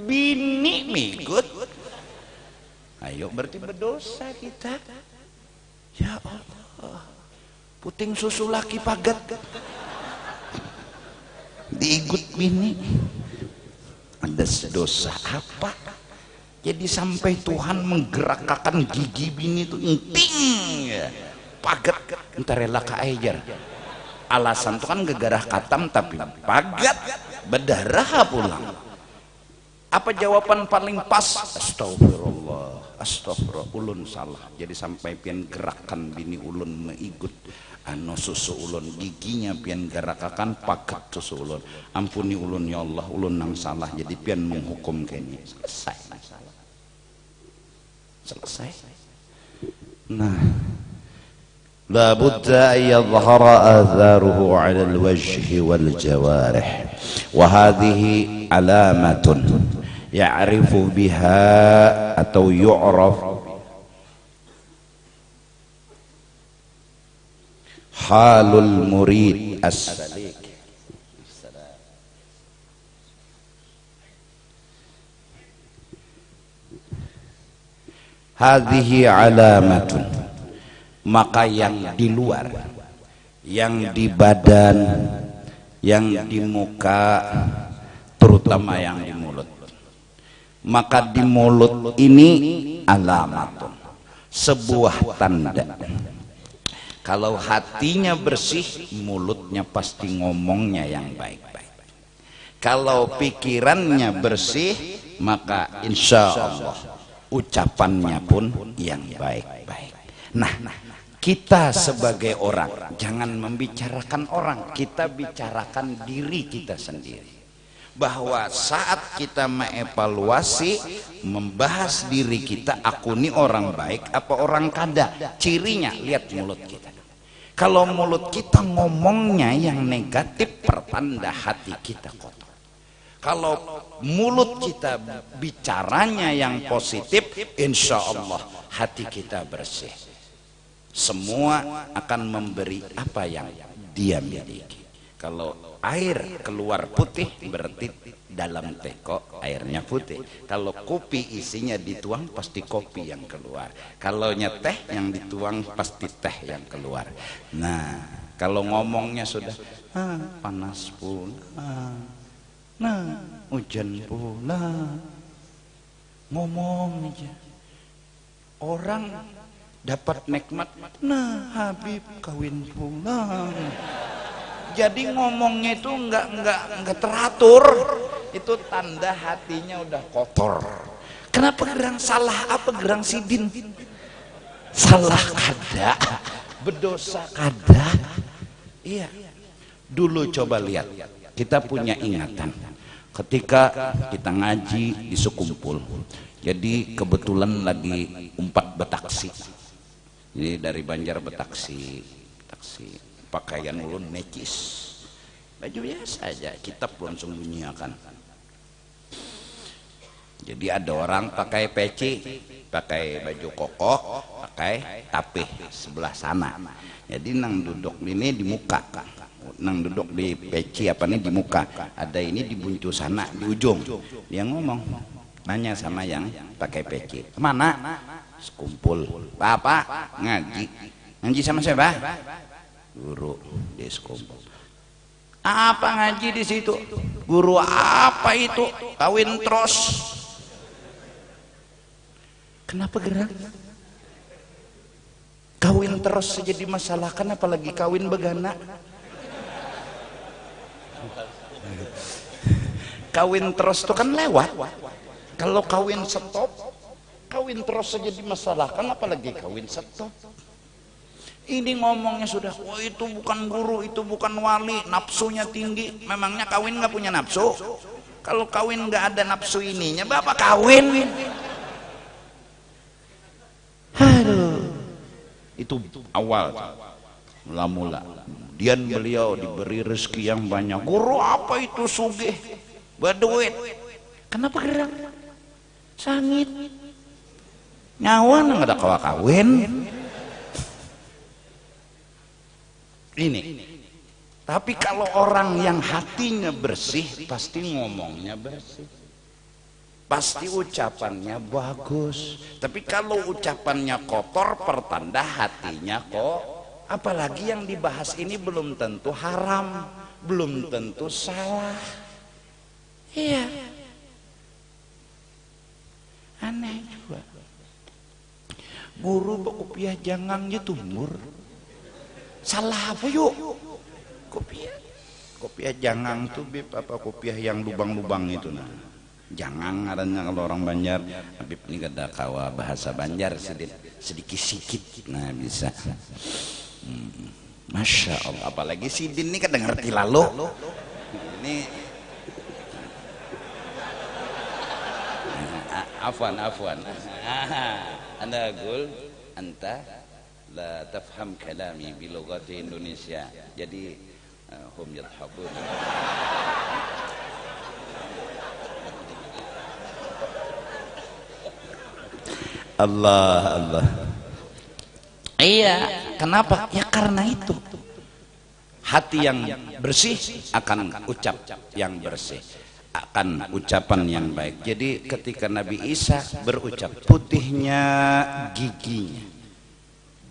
bini mengigut. Ayo berarti berdosa kita. Ya Allah, puting susu laki pagat diigut bini, ada dosa apa? Jadi sampai Tuhan menggerakkan gigi bini itu enting ya. Pagat entar rela ka ajar. Alasan itu kan gegarah katam tapi pagat berdarah pulang. Apa jawaban paling pas? Astagfirullah, astagfirullah, ulun salah. Jadi sampai pian gerakan bini ulun meigut susu ulun, giginya pian gerakan pakat susu ulun. Ampuni ulun ya Allah, ulun nang salah. Jadi pian menghukum kini. Selesai. Nah, la budda an yadhhara atharuhu 'ala al-wajhi wal jawarih. Wa hadhihi alamatun ya'rifu biha atau yu'raf halul murid as-salik. Hadhihi alamatun, maka yang di luar, yang di badan, yang di muka, terutama yang di mulut. Maka di mulut ini alamatun, sebuah tanda. Kalau hatinya bersih, mulutnya pasti ngomongnya yang baik-baik. Kalau pikirannya bersih, maka insya Allah ucapannya pun yang baik-baik. Nah, kita sebagai orang jangan membicarakan orang, kita bicarakan diri kita sendiri. Bahwa saat kita mengevaluasi, membahas diri kita, aku ini orang baik apa orang kada, cirinya lihat mulut kita. Kalau mulut kita ngomongnya yang negatif, pertanda hati kita kotor. Kalau mulut kita bicaranya yang positif, insya Allah hati kita bersih. Semua akan memberi apa yang dia miliki. Kalau air keluar putih, berarti dalam teko airnya putih. Kalau kopi isinya dituang, pasti kopi yang keluar. Kalau teh yang dituang, pasti teh yang keluar. Nah, kalau ngomongnya sudah panas pula, hujan pula, ngomong aja. Orang dapat nikmat, Habib kawin pula. Jadi ngomongnya itu enggak teratur, itu tanda hatinya udah kotor. Kenapa gerang salah apa gerang sidin? Salah kada, berdosa kada, Iya. Dulu coba lihat, kita punya ingatan ketika kita ngaji di Sekumpul. Jadi kebetulan lagi umpat betaksi. Jadi dari Banjar betaksi, pakaian ulun necis, baju biasa aja, kitab langsung bunyiakan. Jadi ada orang pakai peci, pakai baju koko, pakai tapih sebelah sana. Jadi nang duduk ini di muka, nang duduk di peci apa nih di muka, ada ini di buncu sana di ujung. Dia ngomong, nanya sama yang pakai peci, kemana? Sekumpul. Bapak ngaji sama siapa? Guru di Sekumpul. Apa ngaji di situ? Guru apa itu? Kawin terus. Kenapa gerak? Kawin terus jadi masalah kan, apalagi kawin begana. Kawin terus itu kan lewat. Kalau kawin stop, kawin terus saja dimasalahkan, apalagi kawin stop. Ini ngomongnya sudah, oh itu bukan guru, itu bukan wali, nafsunya tinggi. Memangnya kawin nggak punya nafsu? Kalau kawin nggak ada nafsu ininya, bapak kawin. Aduh, itu awal, mula-mula. Kemudian beliau diberi rezeki yang banyak. Guru apa itu sugih, berduit. Kenapa gerak? Sangit. Nyawa nggak ada kawin. Ini. Tapi kalau orang yang hatinya bersih, pasti ngomongnya bersih. Pasti ucapannya bagus. Tapi kalau ucapannya kotor, pertanda hatinya kok. Apalagi yang dibahas ini belum tentu haram, belum tentu salah. Iya. Aneh juga. Guru kopiah jangan tumur. Salah apa yuk? Kopiah jangan tuh bib apa kopiah yang lubang-lubang itu nah. Jangan adanya kalau orang Banjar. Habib ini ada kawa bahasa Banjar sedikit-sedikit. Nah bisa. Masya Allah. Apalagi Sidin ini kan ngerti lalu. Ini afwan. Anda gul, anta la tafham kalami bi lughati Indonesia. Jadi hum yadhhabun. Allah. Iya, kenapa? Ya karena itu. Hati yang bersih akan ucap yang bersih, akan ucapan yang baik. Jadi ketika Nabi Isa berucap, putihnya giginya,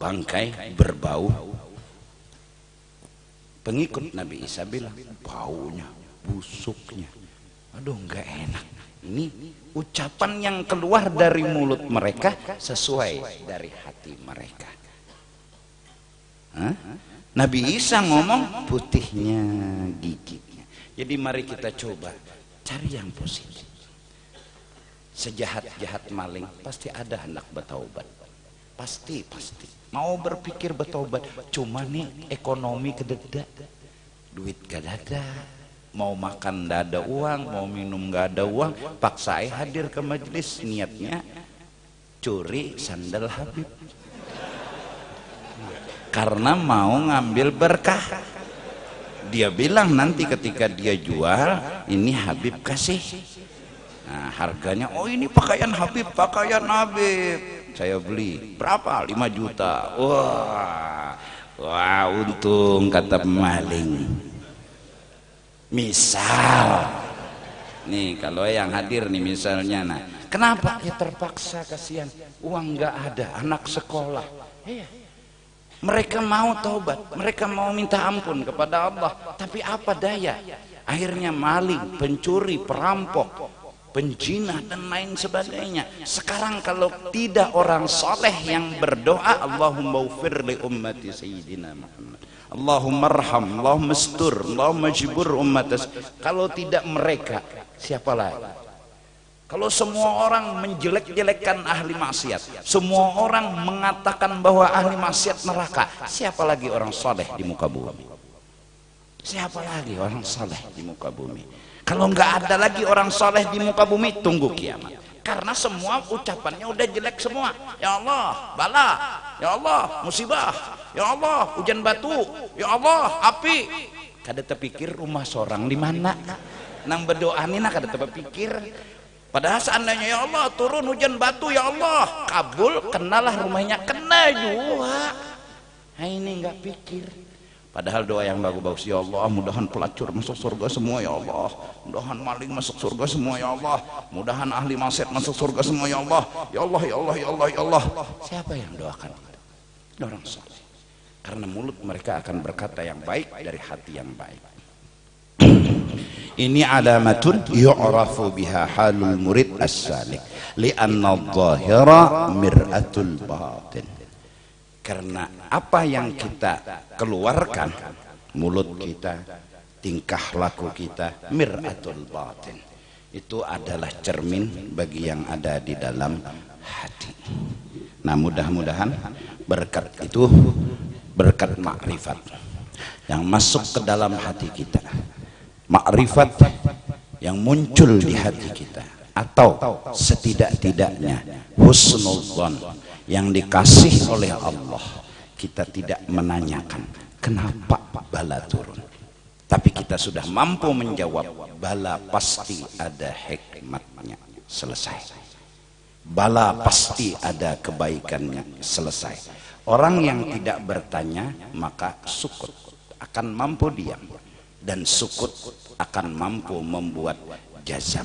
bangkai berbau. Pengikut Nabi Isa bilang, baunya, busuknya, aduh nggak enak. Ini ucapan yang keluar dari mulut mereka sesuai dari hati mereka. Nabi Isa ngomong putihnya giginya. Jadi mari kita coba cari yang positif. Sejahat-jahat maling pasti ada hendak bertaubat. Pasti. Mau berpikir bertaubat, cuma nih ekonomi kededa, duit gak ada. Mau makan gak ada uang, mau minum gak ada uang, paksa hadir ke majelis, niatnya curi sandal Habib karena mau ngambil berkah. Dia bilang nanti ketika dia jual, ini Habib kasih. Nah harganya, oh ini pakaian Habib, saya beli berapa? 5 juta. Wah untung, kata pemaling. Misal nih kalau yang hadir nih misalnya, nah kenapa? Ya terpaksa, kasihan, uang nggak ada, anak sekolah. Mereka mau taubat, mereka mau minta ampun kepada Allah, tapi apa daya, akhirnya maling, pencuri, perampok, penjinah dan lain sebagainya. Sekarang kalau tidak orang soleh yang berdoa, Allahumma ufir li ummati sayyidina Muhammad, Allahumma arham, Allahumma astur, Allahumma jibur ummatas. Kalau tidak mereka, siapa lagi? Kalau semua orang menjelek-jelekkan ahli maksiat, semua orang mengatakan bahwa ahli maksiat neraka, siapa lagi orang soleh di muka bumi? Siapa lagi orang soleh di muka bumi? Kalau nggak ada lagi orang soleh di muka bumi, tunggu kiamat. Karena semua ucapannya udah jelek semua. Ya Allah bala, ya Allah musibah, ya Allah hujan batu, ya Allah api. Kada terpikir rumah seorang di mana nang berdoanin kada terpikir. Padahal seandainya ya Allah turun hujan batu, ya Allah kabul, kenalah rumahnya, kena juga. Nah ini nggak pikir. Padahal doa yang bagus-bagus, ya Allah mudahan pelacur masuk surga semua, ya Allah mudahan maling masuk surga semua, ya Allah mudahan ahli maksiat masuk surga semua, ya Allah ya Allah ya Allah ya Allah ya Allah. Siapa yang doakan itu? Orang soleh. Karena mulut mereka akan berkata yang baik dari hati yang baik. Ini alamatun yu'rafu biha halul murid as-salik li'anna adh-dhahira mir'atul batin. Karena apa yang kita keluarkan, mulut kita, tingkah laku kita, mir'atul batin, itu adalah cermin bagi yang ada di dalam hati. Nah mudah-mudahan berkat itu, berkat makrifat yang masuk ke dalam hati kita, makrifat yang muncul di hati kita, atau setidak-tidaknya husnul dzan yang dikasih oleh Allah, kita tidak menanyakan kenapa bala turun, tapi kita sudah mampu menjawab bala pasti ada hikmatnya. Selesai. Bala pasti ada kebaikannya. Selesai. Orang yang tidak bertanya maka sukut akan mampu diam, dan sukut akan mampu membuat jazam.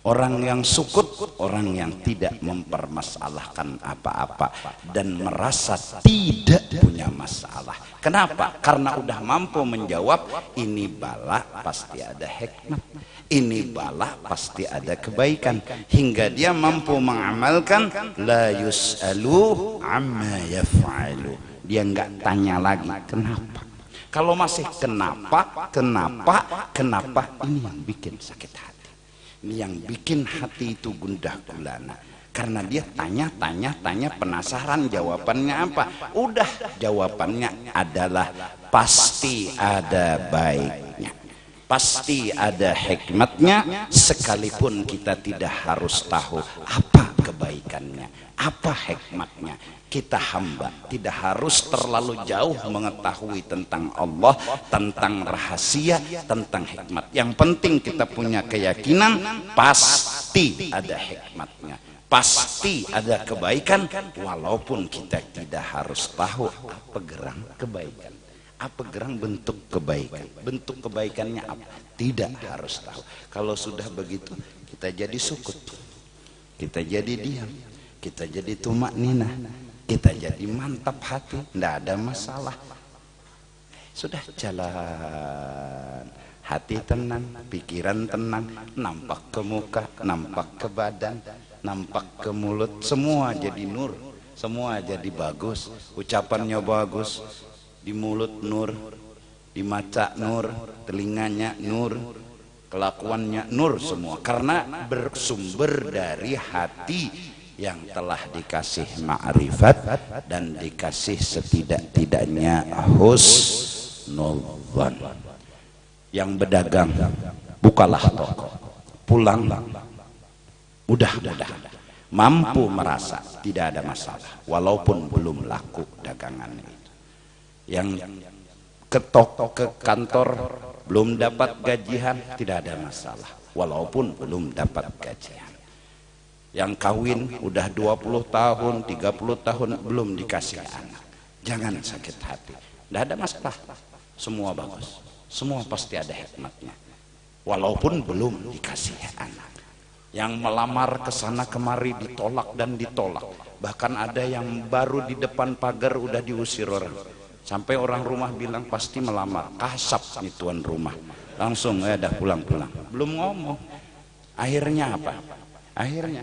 Orang yang sukut, orang yang tidak mempermasalahkan apa-apa dan merasa tidak punya masalah. Kenapa? Karena udah mampu menjawab, ini bala pasti ada hikmat, ini bala pasti ada kebaikan, hingga dia mampu mengamalkan. La yus'alu amma yaf'alu. Dia nggak tanya lagi kenapa. Kalau masih kenapa, ini yang bikin sakit hati. Ini yang bikin hati itu gundah gulana. Karena dia tanya, penasaran jawabannya apa. Udah, jawabannya adalah pasti ada baiknya, pasti ada hikmatnya, sekalipun kita tidak harus tahu apa kebaikannya, apa hikmatnya. Kita hamba tidak harus terlalu jauh mengetahui tentang Allah, tentang rahasia, tentang hikmat. Yang penting kita punya keyakinan pasti ada hikmatnya, pasti ada kebaikan, walaupun kita tidak harus tahu apa gerang kebaikan, apa gerang bentuk kebaikan, bentuk kebaikannya apa, tidak harus tahu. Kalau sudah begitu kita jadi sukut, kita jadi diam, kita jadi tumak ninah, kita jadi mantap hati, tidak ada masalah. Sudah jalan, hati tenang, pikiran tenang, nampak ke muka, nampak ke badan, nampak ke mulut, semua jadi nur, semua jadi bagus. Ucapannya bagus, di mulut nur, di mata nur, telinganya nur, kelakuannya nur, semua karena bersumber dari hati yang telah dikasih ma'rifat dan dikasih setidak-tidaknya husnul dzan. Yang berdagang, bukalah toko, pulang mudah-mudahan mampu merasa tidak ada masalah walaupun belum laku dagangannya itu. Yang ke toko, ke kantor belum dapat gajian, tidak ada masalah walaupun belum dapat gajian. Yang kawin udah 20 tahun, 30 tahun belum dikasih anak, jangan sakit hati, tidak ada masalah, semua bagus, semua pasti ada hikmatnya walaupun belum dikasih anak. Yang melamar ke sana kemari ditolak dan ditolak, bahkan ada yang baru di depan pagar udah diusir orang, sampai orang rumah bilang pasti melamar, kasap nih tuan rumah, langsung ya dah pulang-pulang, belum ngomong. Akhirnya apa? Akhirnya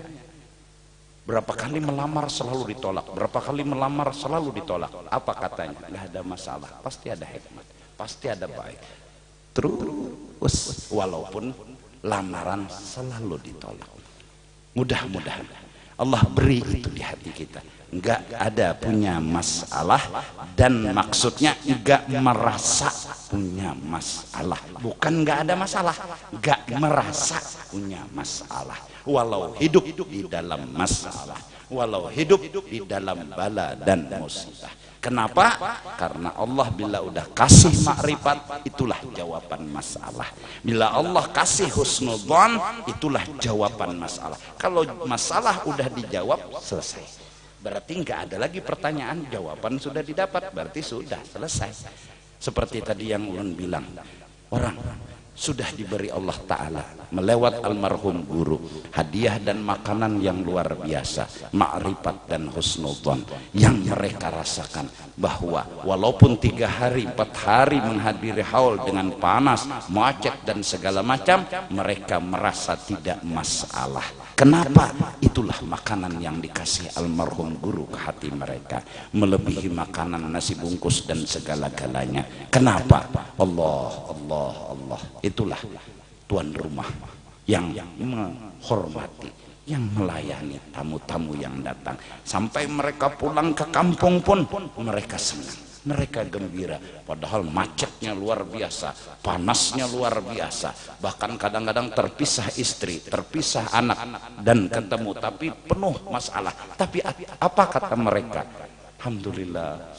berapa kali melamar selalu ditolak, berapa kali melamar selalu ditolak. Apa katanya? Nggak ada masalah, pasti ada hikmat, pasti ada baik. Terus walaupun lamaran selalu ditolak, mudah-mudahan Allah beri itu di hati kita. Enggak ada punya masalah, dan maksudnya enggak merasa punya masalah. Bukan enggak ada masalah, enggak merasa punya masalah. Walau hidup di dalam masalah, walau hidup di dalam bala dan musibah. Kenapa? Karena Allah bila udah kasih makrifat, itulah jawaban masalah. Bila Allah kasih husnudzon, itulah jawaban masalah. Kalau masalah udah dijawab, selesai. Berarti nggak ada lagi pertanyaan, jawaban sudah didapat, berarti sudah selesai. Seperti tadi yang ulun bilang, orang sudah diberi Allah Ta'ala melewat almarhum guru hadiah dan makanan yang luar biasa, ma'rifat dan husnudzon, yang mereka rasakan bahwa walaupun 3 hari 4 hari menghadiri haul dengan panas, macet dan segala macam, mereka merasa tidak masalah. Kenapa? Itulah makanan yang dikasih almarhum guru ke hati mereka, melebihi makanan nasi bungkus dan segala-galanya. Kenapa? Allah. Itulah tuan rumah yang menghormati, yang melayani tamu-tamu yang datang. Sampai mereka pulang ke kampung pun mereka senang, mereka gembira. Padahal macetnya luar biasa, panasnya luar biasa, bahkan kadang-kadang terpisah istri, terpisah anak dan ketemu, tapi penuh masalah. Tapi apa kata mereka? Alhamdulillah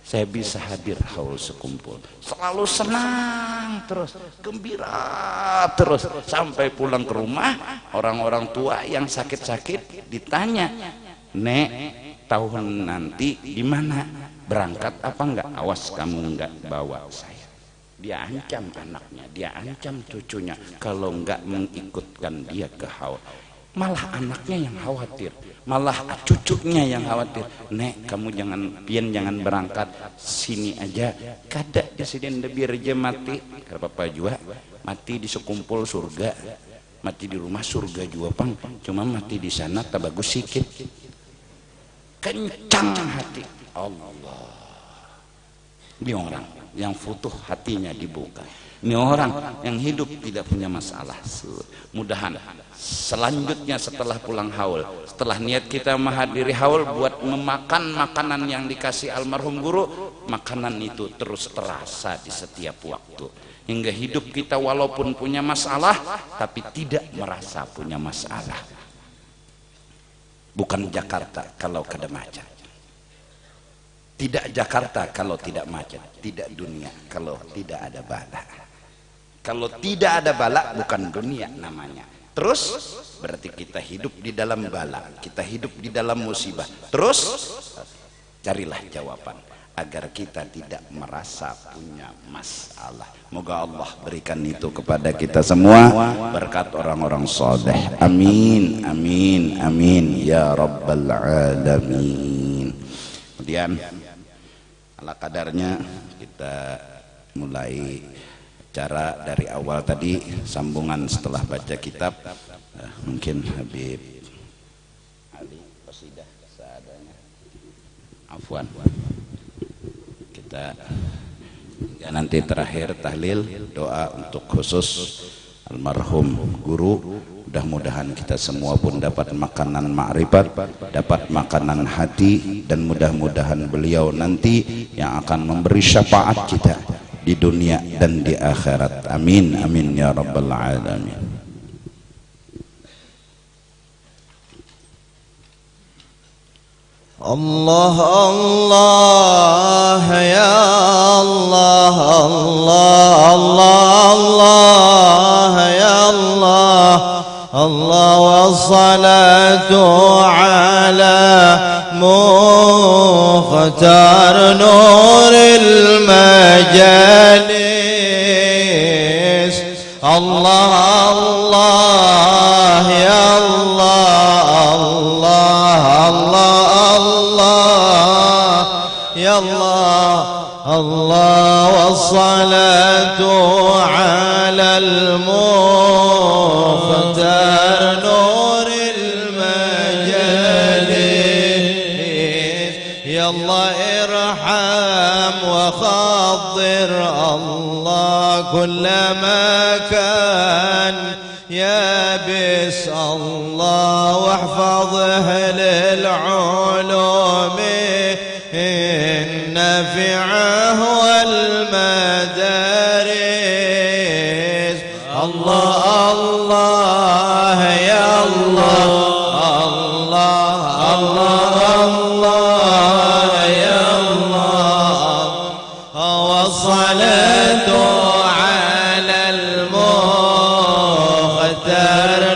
saya bisa hadir haul sekumpul. Selalu senang terus, gembira terus, sampai pulang ke rumah orang-orang tua yang sakit-sakit ditanya, "Nek, tahun nanti gimana? Berangkat apa enggak? Awas kamu enggak bawa saya." Dia ancam anaknya, dia ancam cucunya kalau enggak mengikutkan dia ke haul. Malah anaknya yang khawatir, malah cucunya yang khawatir. "Nek, kamu jangan berangkat, sini aja. Kada presiden biar aja mati." Kata papa juga, mati di sekumpul surga, mati di rumah surga juga pang. Cuma mati di sana tak bagus sikit. Kencang hati Allah. Ini orang yang futuh hatinya dibuka. Ini orang yang hidup tidak punya masalah. Mudahan selanjutnya setelah pulang haul, setelah niat kita menghadiri haul buat memakan makanan yang dikasih almarhum guru, makanan itu terus terasa di setiap waktu, hingga hidup kita walaupun punya masalah tapi tidak merasa punya masalah. Bukan Jakarta kalau kada macet, tidak Jakarta kalau tidak macet, tidak dunia kalau tidak ada bala. Kalau tidak ada bala bukan dunia namanya. Terus berarti kita hidup di dalam bala, kita hidup di dalam musibah. Terus carilah jawaban agar kita tidak merasa punya masalah. Moga Allah berikan itu kepada kita semua berkat orang-orang saleh. Amin, amin, amin ya rabbal alamin. Kemudian ala kadarnya kita mulai cara dari awal tadi, sambungan setelah baca kitab. Mungkin Habib Ali qasidah seadanya, afwan, kita ya nanti terakhir tahlil doa untuk khusus almarhum guru. Mudah-mudahan kita semua pun dapat makanan ma'rifat, dapat makanan hati, dan mudah-mudahan beliau nanti yang akan memberi syafaat kita di dunia dan di akhirat. Amin, amin ya rabbal alamin. Allah Allah ya Allah, Allah Allah ya Allah, Allah wassalatu ala mukhtar nuril majalis. Allah Allah ya Allah, Allah Allah ya Allah, Allah wassalatu ala al-mukhtar nuril majalis. Ya Allah irham wa khadir Allah kullama kan ya bis Allah الله واحفظ أهل العلوم النافعة والمدارس. الله الله يا الله، الله الله الله يا الله، والصلاة على المختار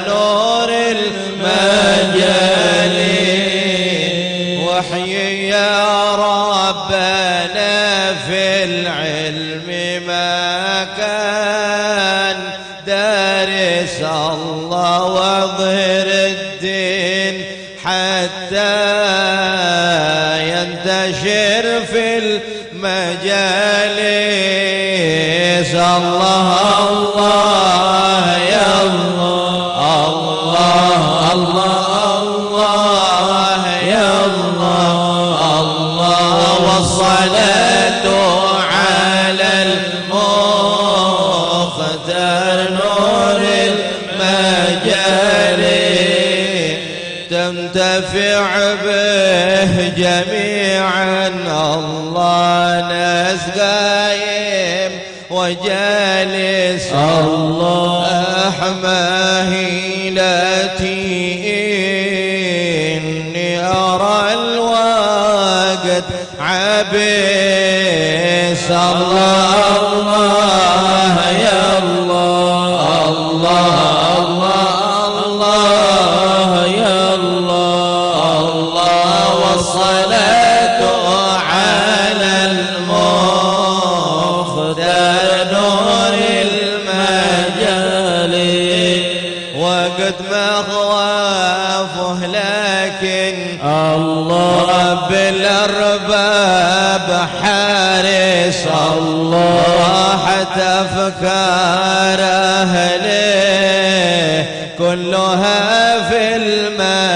نور المجال. وحي يا ربنا في العلم ما كان دارس الله، واظهر الدين حتى ينتشر في المجالس. الله الله يا الله، الله الله الله يا الله، الله والصلاة على المختار نور المجال. تنتفع به جميعا الله، ناس قايم وجالس. الله أحماهيلتي إني أرى الوقت عبيس. الله الله يا الله، الله الله الله يا الله، الله والصلاة على المختار نور المجال. وقد ما خوافه لكن الله رب الأرباب حارس. الله حتى أفكار أهله كلها في الملابس.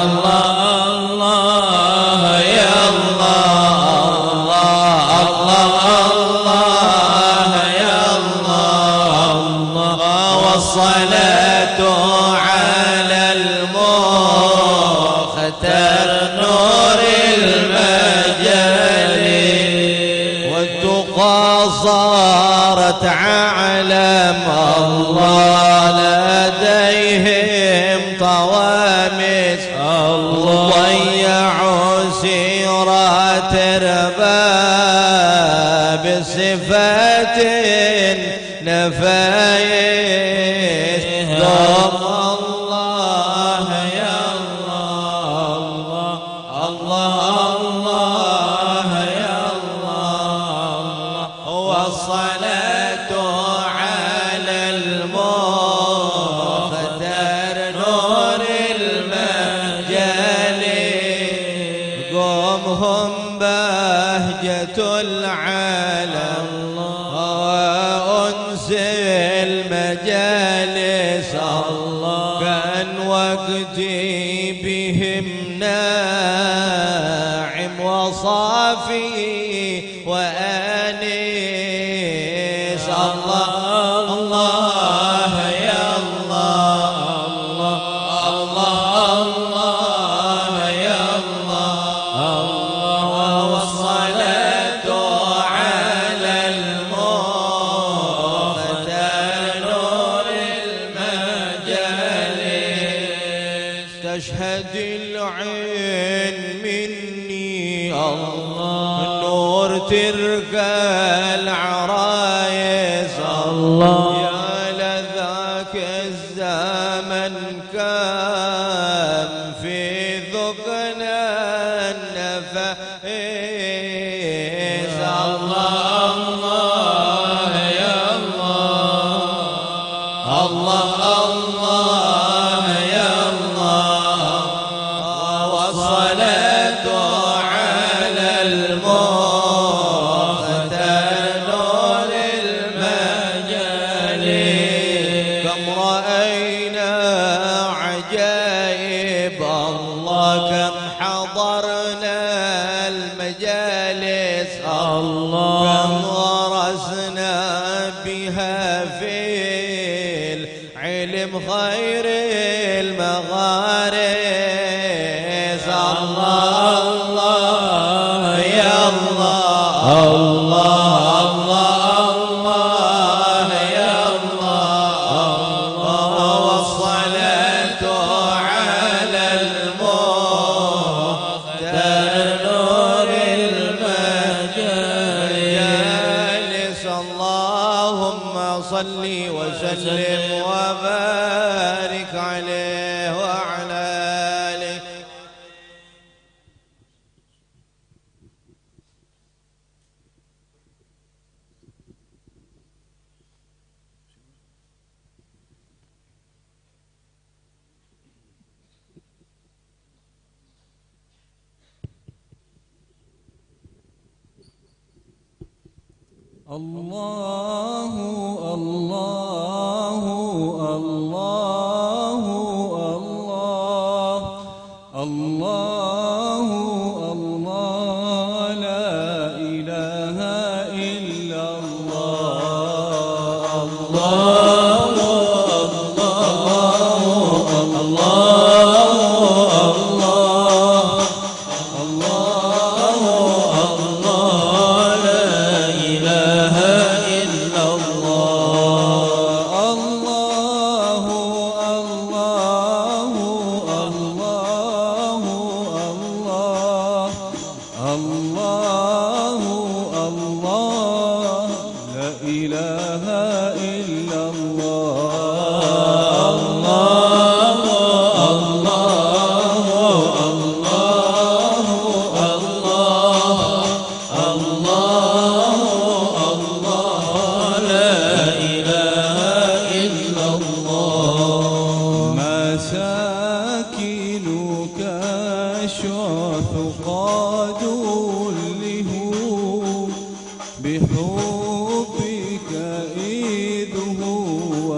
الله الله يا الله، الله الله يا الله، الله والصلاة على المختار نور المجال. والتقى صارت علم الله لديهم طوامس. الله ضيعوا سيرات ارباب صفات نفايس. الله يا الله، الله الله يا الله، والصلاة على المختار نور المجال. قومهم بهجة العالم وأنس المجالس. الله كان وقتي بهم ناعم وصافي وأنيس. الله الله يا الله، الله الله يا الله، الله والصلاة على المختار نور المجال. تشهد العين مني الله نور ترقى العرايس. الله يا لذاك الزمن كم في ذقنا النفائس. الله الله يا الله، الله الله يا الله، والصلاة على المختار نور المجال. كم رأينا عجائب الله، كم حضرنا المجالس. الله كم غرسنا بها في العلم خير المغارز. الله الله يا الله، الله الله الله يا الله، والصلاة على المختار نور المجالس. اللهم صل وسلم وبارك عليه وعلى آله. الله الله الله الله الله الله لا إله إلا الله. الله مساكنك الشعث قد له بحبك إذ هو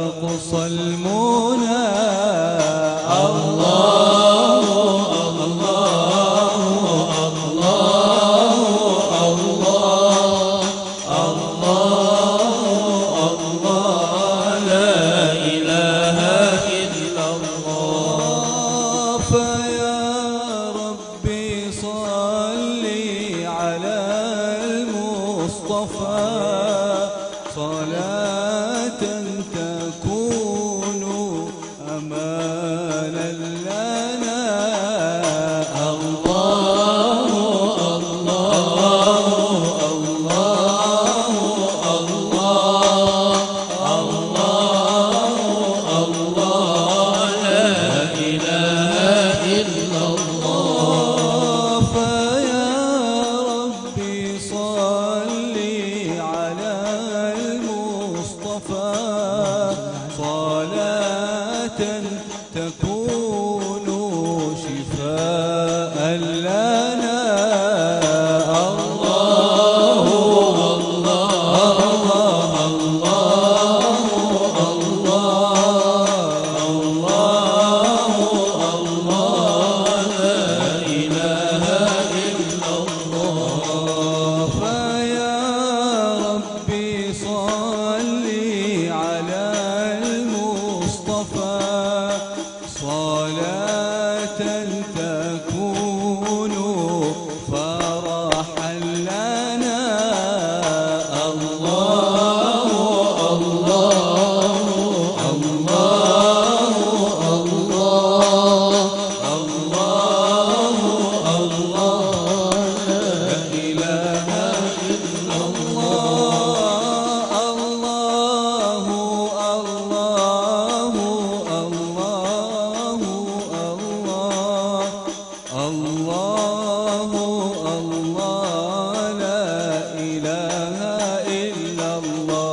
أقصى المنى. الله الله الله الله الله الله لا إله إلا الله. فيا ربي صل على المصطفى صلاة تكون أمانا لنا. الله الله الله الله الله الله لا إله إلا الله. فيا ربي صل على المصطفى صلاة تكون شفاء لنا. الله الله الله الله الله لا إله إلا الله. فيا ربي صل على المصطفى صلاة تكون فرحا لنا. الله الله الله الله الله الله لا إله إلا الله. الله الله الله الله الله لا إله إلا الله.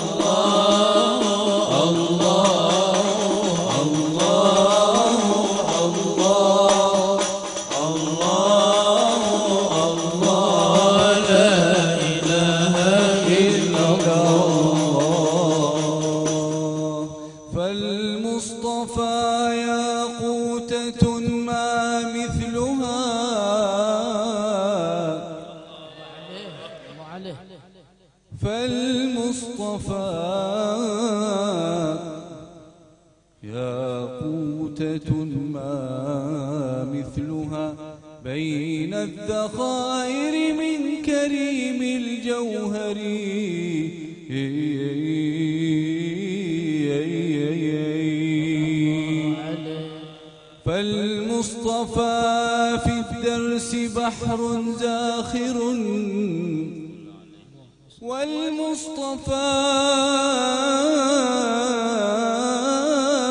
الله الله الله الله لا إله إلا الله. فالمصطفى ياقوتة ما مثلها فالمصطفى ياقوتة ما مثلها بين الذخائر من كريم الجوهر. فالمصطفى في الدرس بحر زاخر، والمصطفى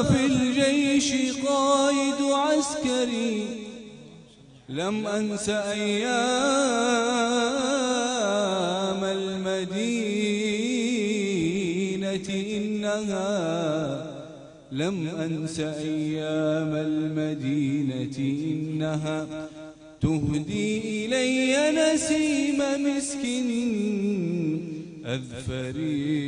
في الجيش قائد عسكري. لم أنس أيام المدينة لم أنس أيام المدينة إنها تهدي إلي نسيم مسك أذفري.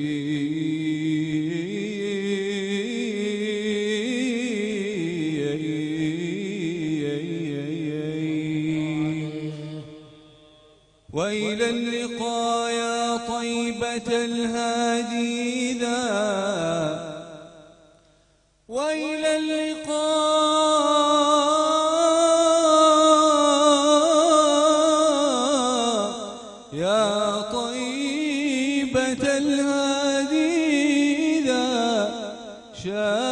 وإلى اللقاء يا طيبة الهادي ذا، وإلى اللقاء يا طيبة الهادي ذا. شاء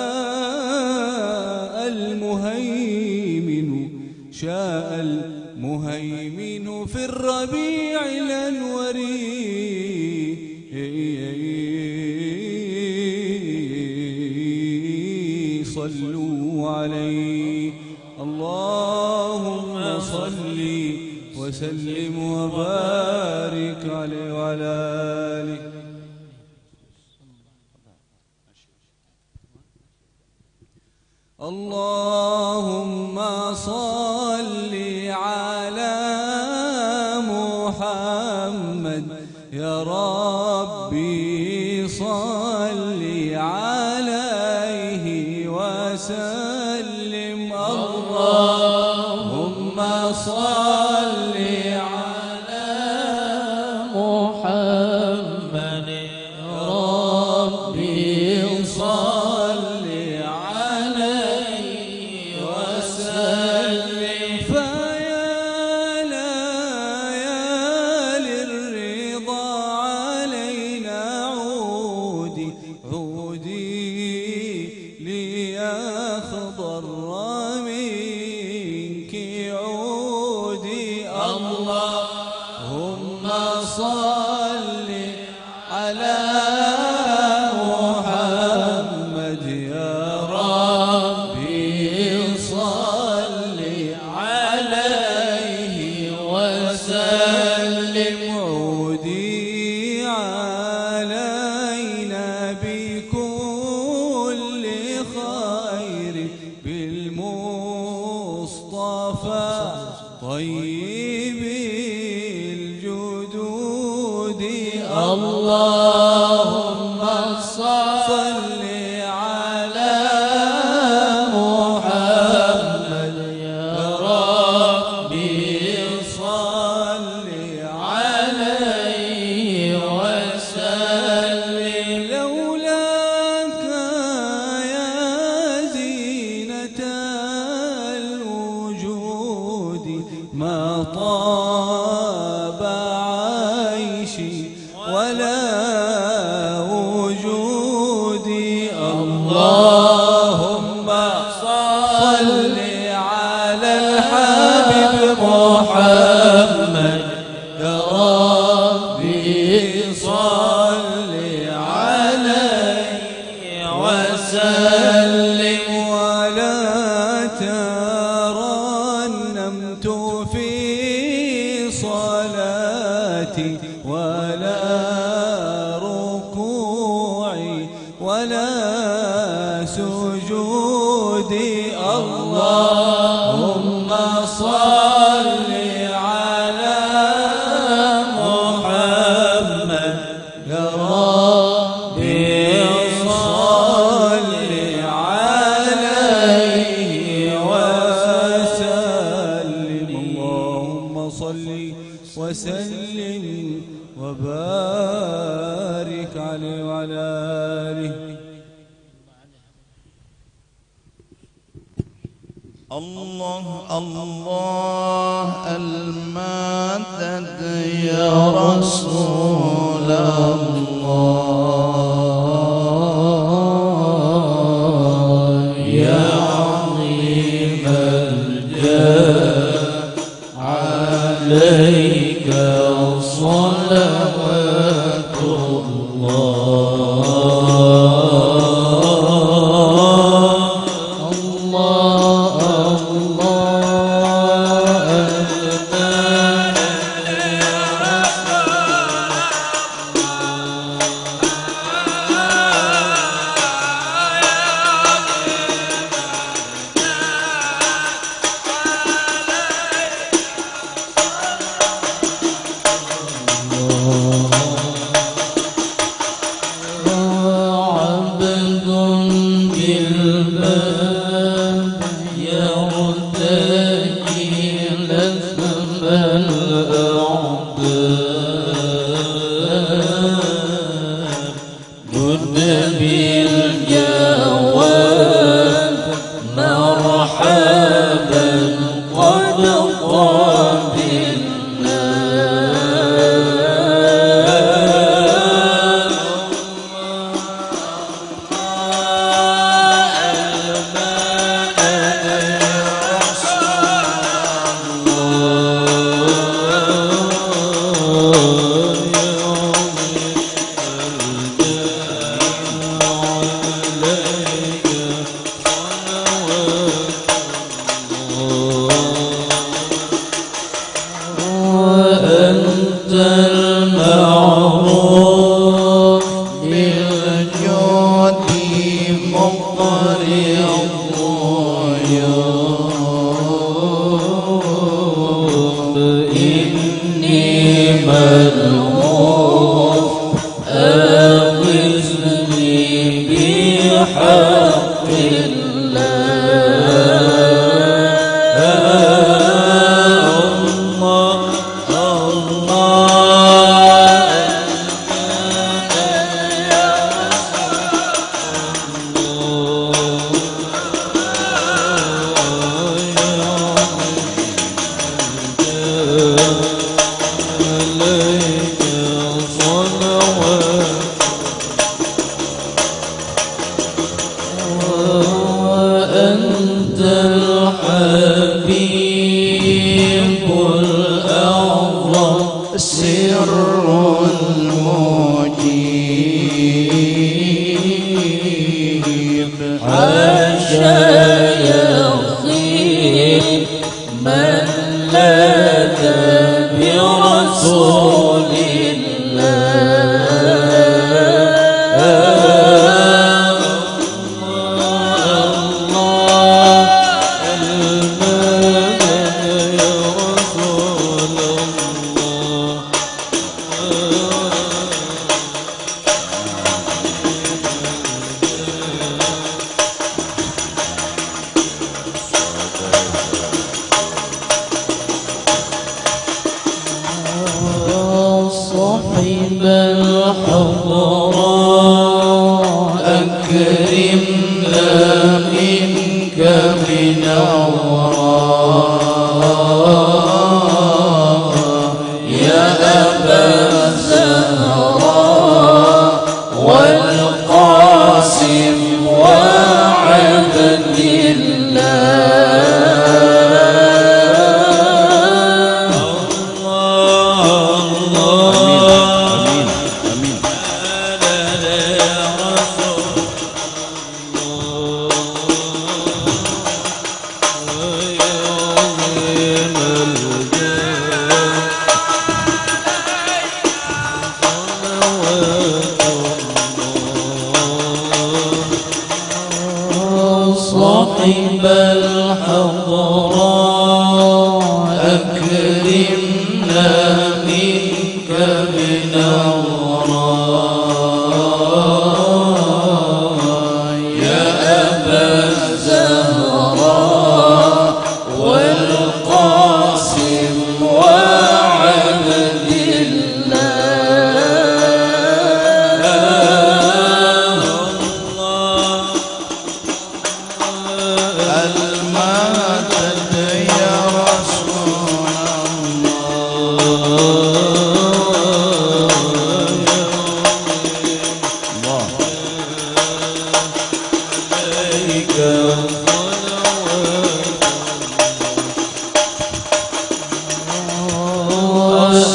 المهيمن في الربيع الأنوري. صلوا عليه اللهم صل وسلم وبارك عليه وعلى آله. اللهم صل على محمد يا ربي صل عليه وسلم. اللهم صل على محمد يا ربي صل عليه وسلم. فيا ليالي الرضا علينا عودي ليخضر منك عودي. اللهم صل على محمد يا ربي صل عليه وسلم. عودي علينا بكل خير بالمصطفى طيب الجدود. اللهم صل على محمد يا ربي صل عليه وسلم. لولاك يا زينة الوجود ما طاب عيشي ولا وجودي. اللهم صل على الحبيب محمد يا ربي صل عليه وسلم. ولا ترنمت في صلاتي ولا ركوعي ولا سجودي. اللهم صل على محمد يا ربي صل عليه وسلم. اللهم صل وسلم وبارك عليه وعلى آله. الله الله المدد يا رسول الله يا عظيم الجاه عليك صلوات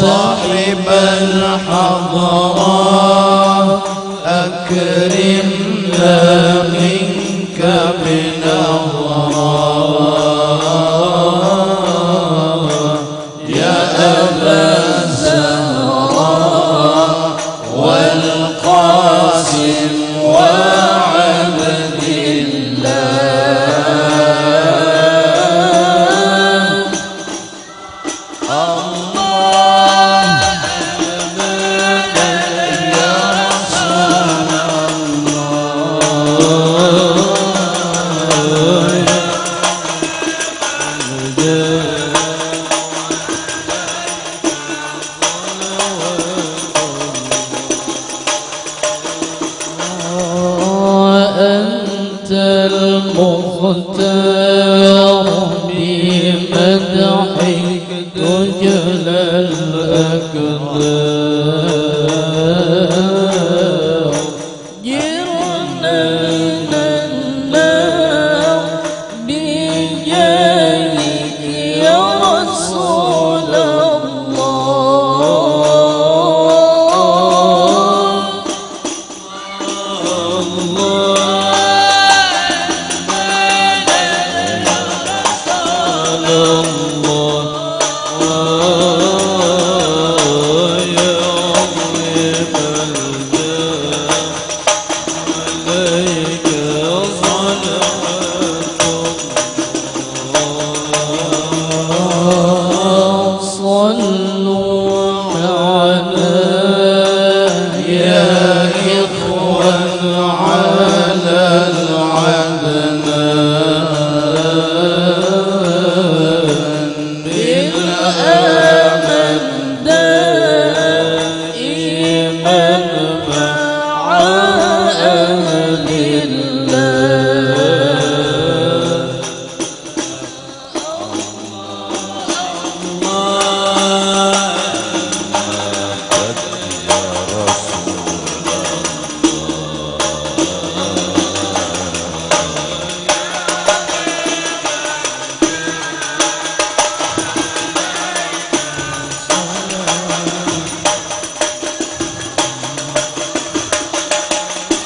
صاحب الحضرة أكرمنا منك بنظرة يا أبا الزهراء والقاسم وعبد أنت المختار بمدحك تجلى الأكدار جرنا النار بجاهك يا رسول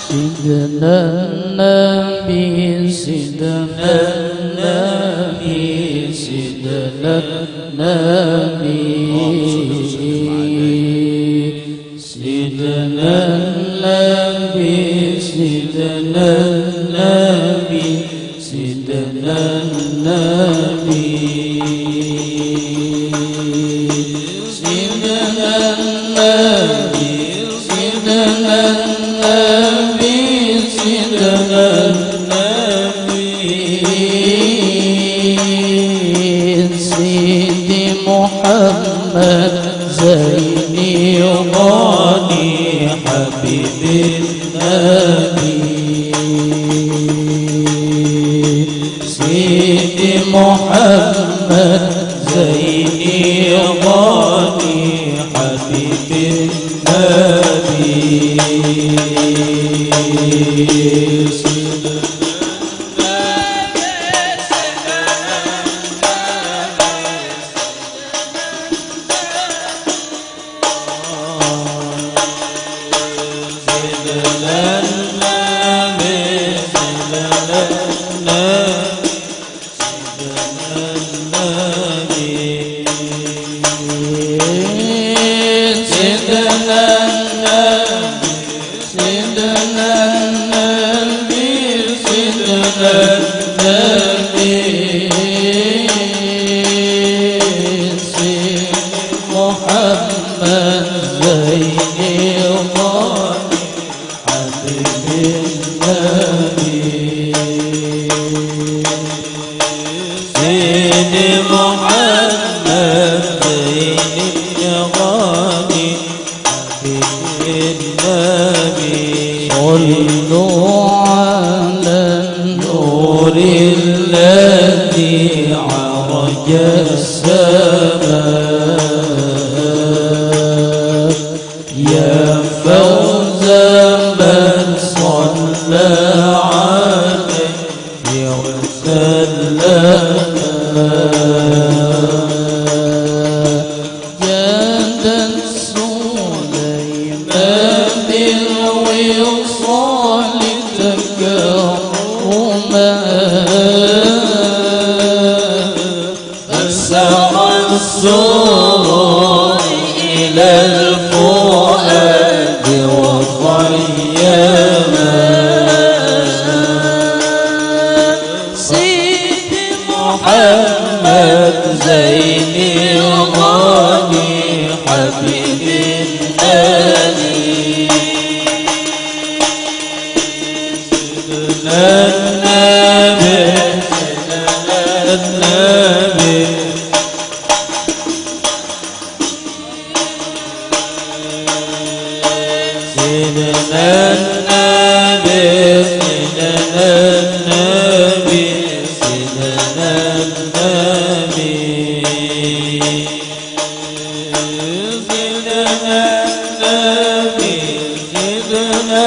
سيدنا النبي سيدنا النبي سيدنا النبي سيدنا النبي سيدنا النبي سيدنا النبي سيدنا النبي سيدنا النبي سيدنا النبي سيدي محمد زيني وغاني حبيب النبي سيدي محمد زيني وغاني حبيب النبي صلوا على النور الذي عرج السماء يا فوز من صلى عليه جادت سليمان بالوصال تكرما فسر السرور إلى الفؤاد وخيما سيدي محمد زين الغالي حبيب النبي سيدنا النبي سيدنا النبي سيدنا النبي سيدنا النبي سيدنا النبي سيدنا النبي سيدنا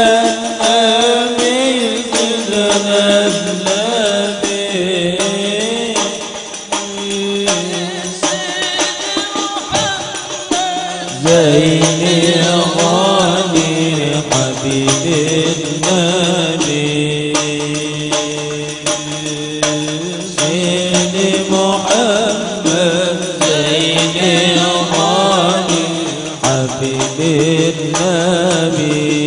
النبي سيدنا النبي زين الغالي حبيب النبي سيدي محمد زين الغالي حبيب النبي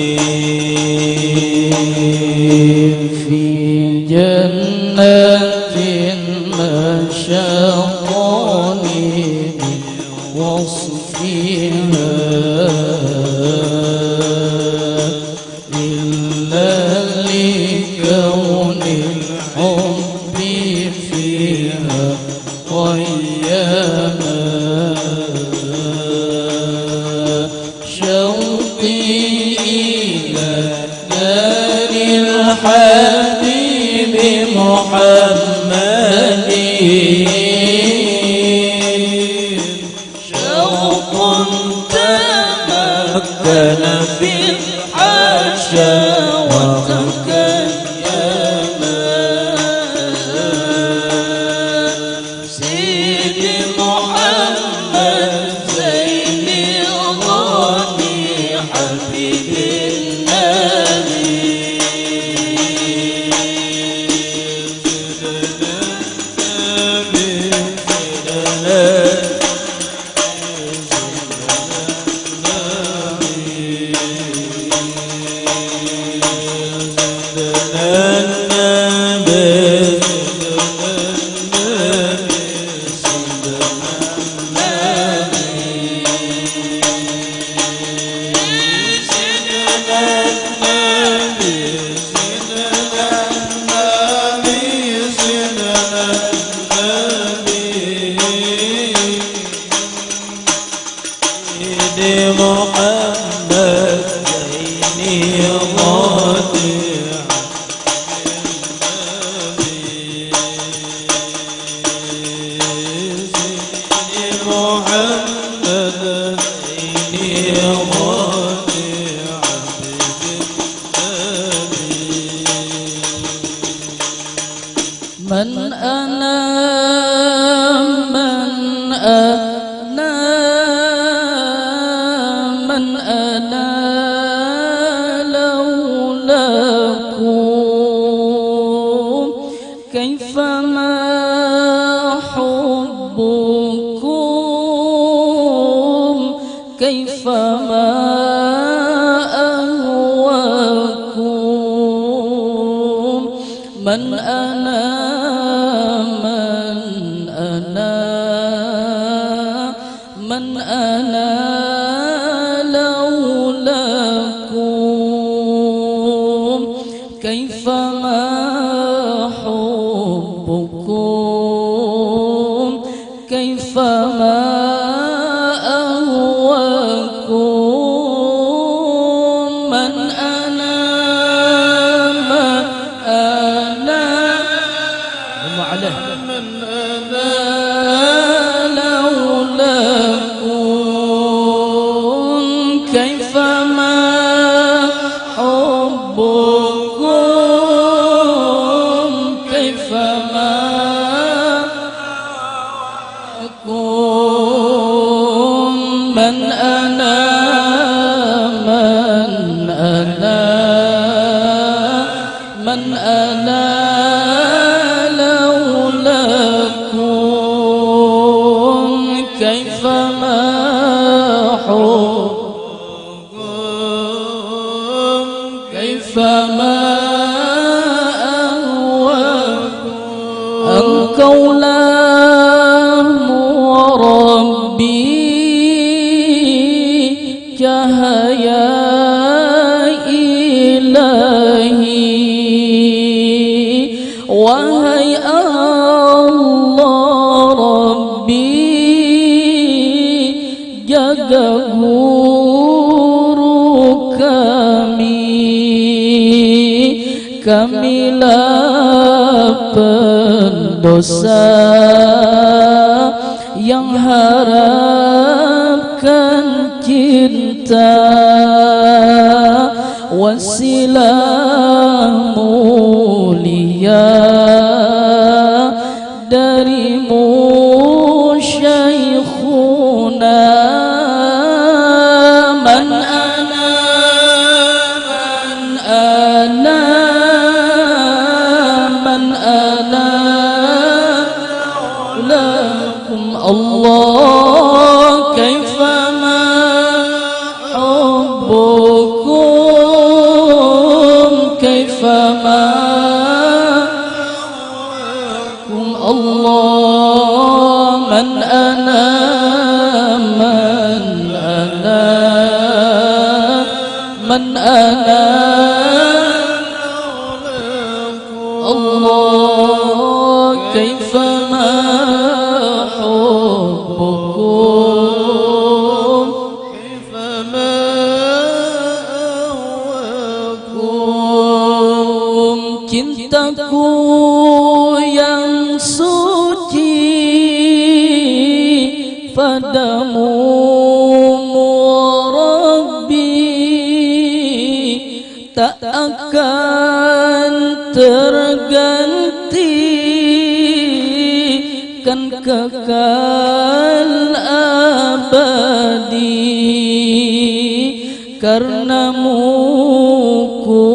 في جنة مشاطني وصفها إلا لكون الحب فيها قياما شوقي إلى دار الحبيب محمد شوق تمكن في الحاشا وتكيما سيدي محمد زين الغالي حبيب النبي محمد زين الغالي محمد زين الغالي من أنا من أنا من أنا لولاكم كيفما حبكم كيفما أهواكم من أنا من أنا لولاكم كيفما حبكم كيفما أهواكم من أنا من أنا لولاكم كيفما حبكم كيفما أنا لولاكم كيفما حبكم كيفما أهواكم أنك أولام وربي cahaya ilahi wahai Allah Rabbi jaga guru kamilah pendosa yang harapkan cinta wasilah mulia darimu Syekhuna man ana lakum Allah kaifama hubbukum kaifama Allah man ana Allah kaifama hubbukum kaifama ahwakum cintaku yang suci padamu tak akan tergantikan kekal abadi karenamu ku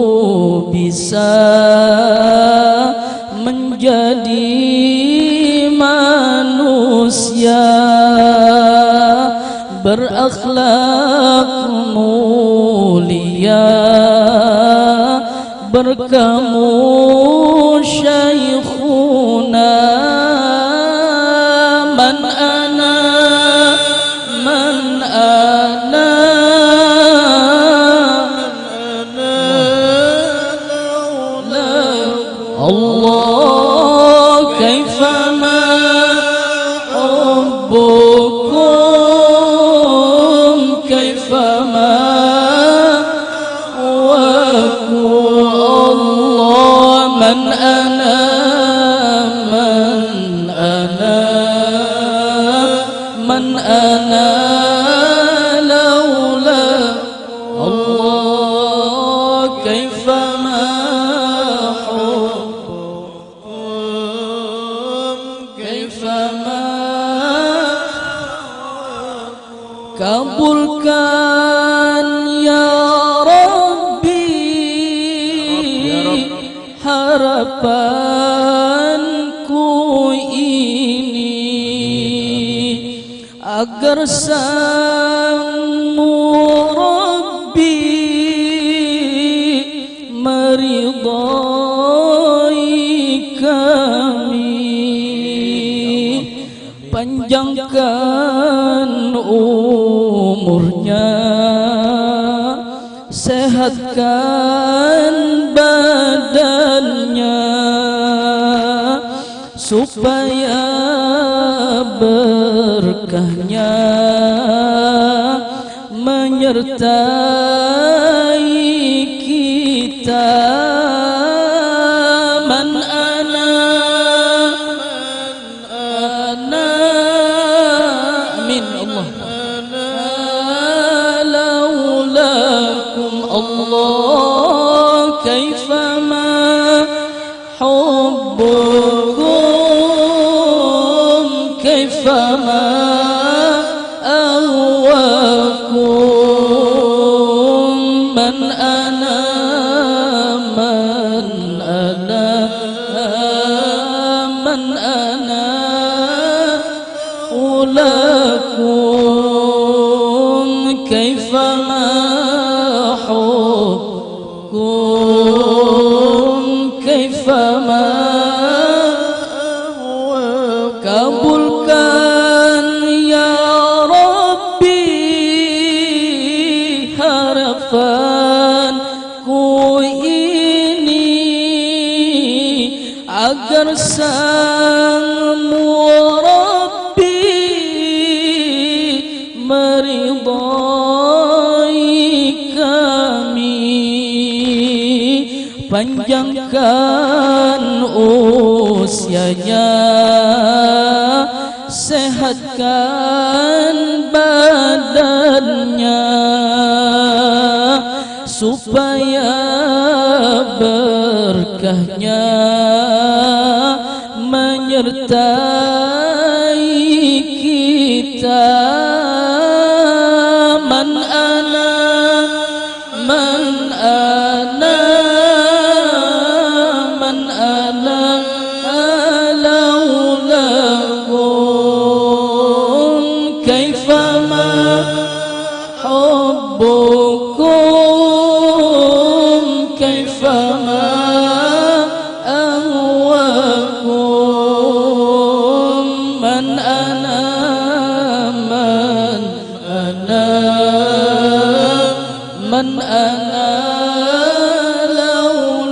bisa menjadi manusia berakhlak mulia berkamu Syekhuna man ana Allah kaifama hubbukum kaifama man ana laula Allah kaifama hubbukum kaifama kabulkan ya harapanku ini agar sang Rabbi meridai kami panjangkan umurnya sehatkan badannya supaya berkahnya menyertai kita man ana amin Allah laulakum Allah kaifama hubbukum kaifama ahwakum man ana من أنا لكم كيفما حبكم كيفما kabulkan ya Rabbi harapanku ini agar sang Rabbi meridai kami, panjangkan usianya, sehatkan badannya, supaya berkahnya menyertai kita. Man ana من أنا لولاكم